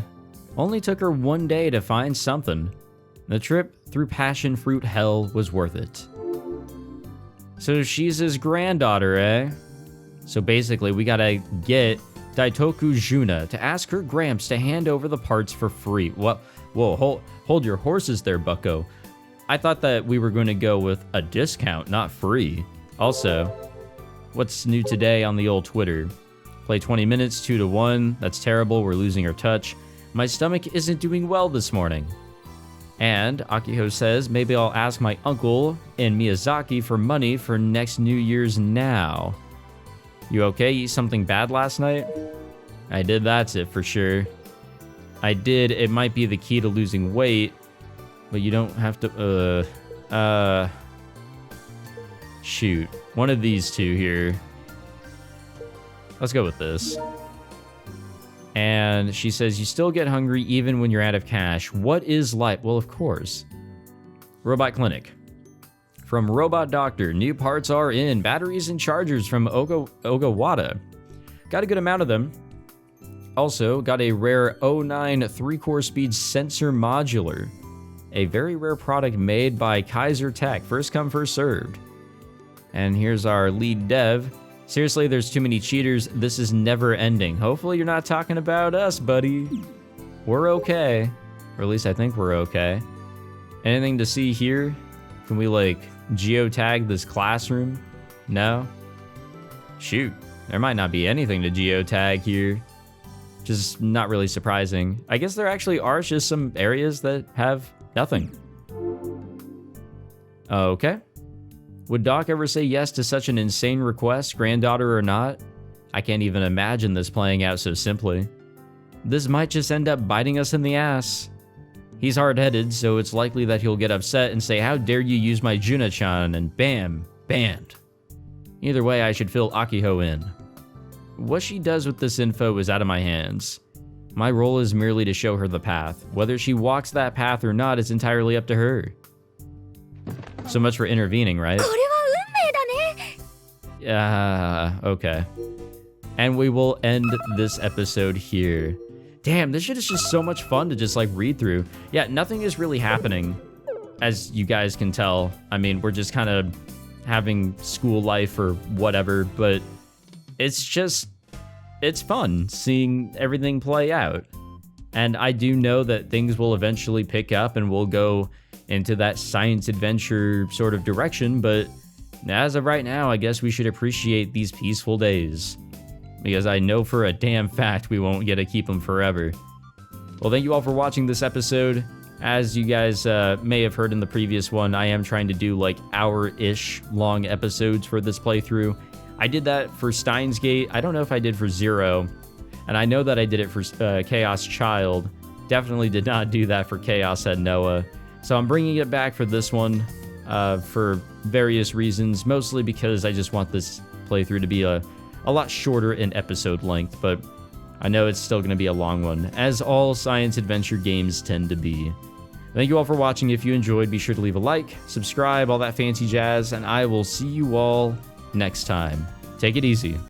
Only took her one day to find something. The trip through passion fruit hell was worth it. So she's his granddaughter, eh? So basically, we gotta get Daitoku Juna to ask her gramps to hand over the parts for free. What? Whoa, hold your horses there, bucko. I thought that we were going to go with a discount, not free. Also, what's new today on the old Twitter? Play 20 minutes, 2-1. That's terrible, we're losing our touch. My stomach isn't doing well this morning. And Akiho says, maybe I'll ask my uncle in Miyazaki for money for next New Year's now. You okay? Eat something bad last night? I did, that's it for sure. I did, it might be the key to losing weight, but you don't have to, shoot. One of these two here. Let's go with this. And she says, you still get hungry even when you're out of cash. What is life? Well, of course. Robot Clinic. From Robot Doctor, new parts are in. Batteries and chargers from Ogawada. Got a good amount of them. Also, got a rare 09 3-core speed sensor modular. A very rare product made by Kaiser Tech. First come, first served. And here's our lead dev. Seriously, there's too many cheaters. This is never ending. Hopefully you're not talking about us, buddy. We're okay. Or at least I think we're okay. Anything to see here? Can we, like, geotag this classroom? No? Shoot. There might not be anything to geotag here. Just not really surprising. I guess there actually are just some areas that have nothing. Okay. Would Doc ever say yes to such an insane request, granddaughter or not? I can't even imagine this playing out so simply. This might just end up biting us in the ass. He's hard-headed, so it's likely that he'll get upset and say, how dare you use my Juna-chan, and bam, banned. Either way, I should fill Akiho in. What she does with this info is out of my hands. My role is merely to show her the path. Whether she walks that path or not is entirely up to her. So much for intervening, right? Okay. And we will end this episode here. Damn, this shit is just so much fun to just like read through. Yeah, nothing is really happening, as you guys can tell. I mean, we're just kind of having school life or whatever, but it's just, it's fun seeing everything play out. And I do know that things will eventually pick up and we'll go into that science adventure sort of direction, but as of right now, I guess we should appreciate these peaceful days, because I know for a damn fact we won't get to keep them forever. Well, thank you all for watching this episode. As you guys may have heard in the previous one, I am trying to do like hour-ish long episodes for this playthrough. I did that for Steins Gate. I don't know if I did for Zero, and I know that I did it for Chaos Child. Definitely did not do that for Chaos at Noah. So I'm bringing it back for this one for various reasons, mostly because I just want this playthrough to be a lot shorter in episode length, but I know it's still going to be a long one, as all science adventure games tend to be. Thank you all for watching. If you enjoyed, be sure to leave a like, subscribe, all that fancy jazz, and I will see you all next time. Take it easy.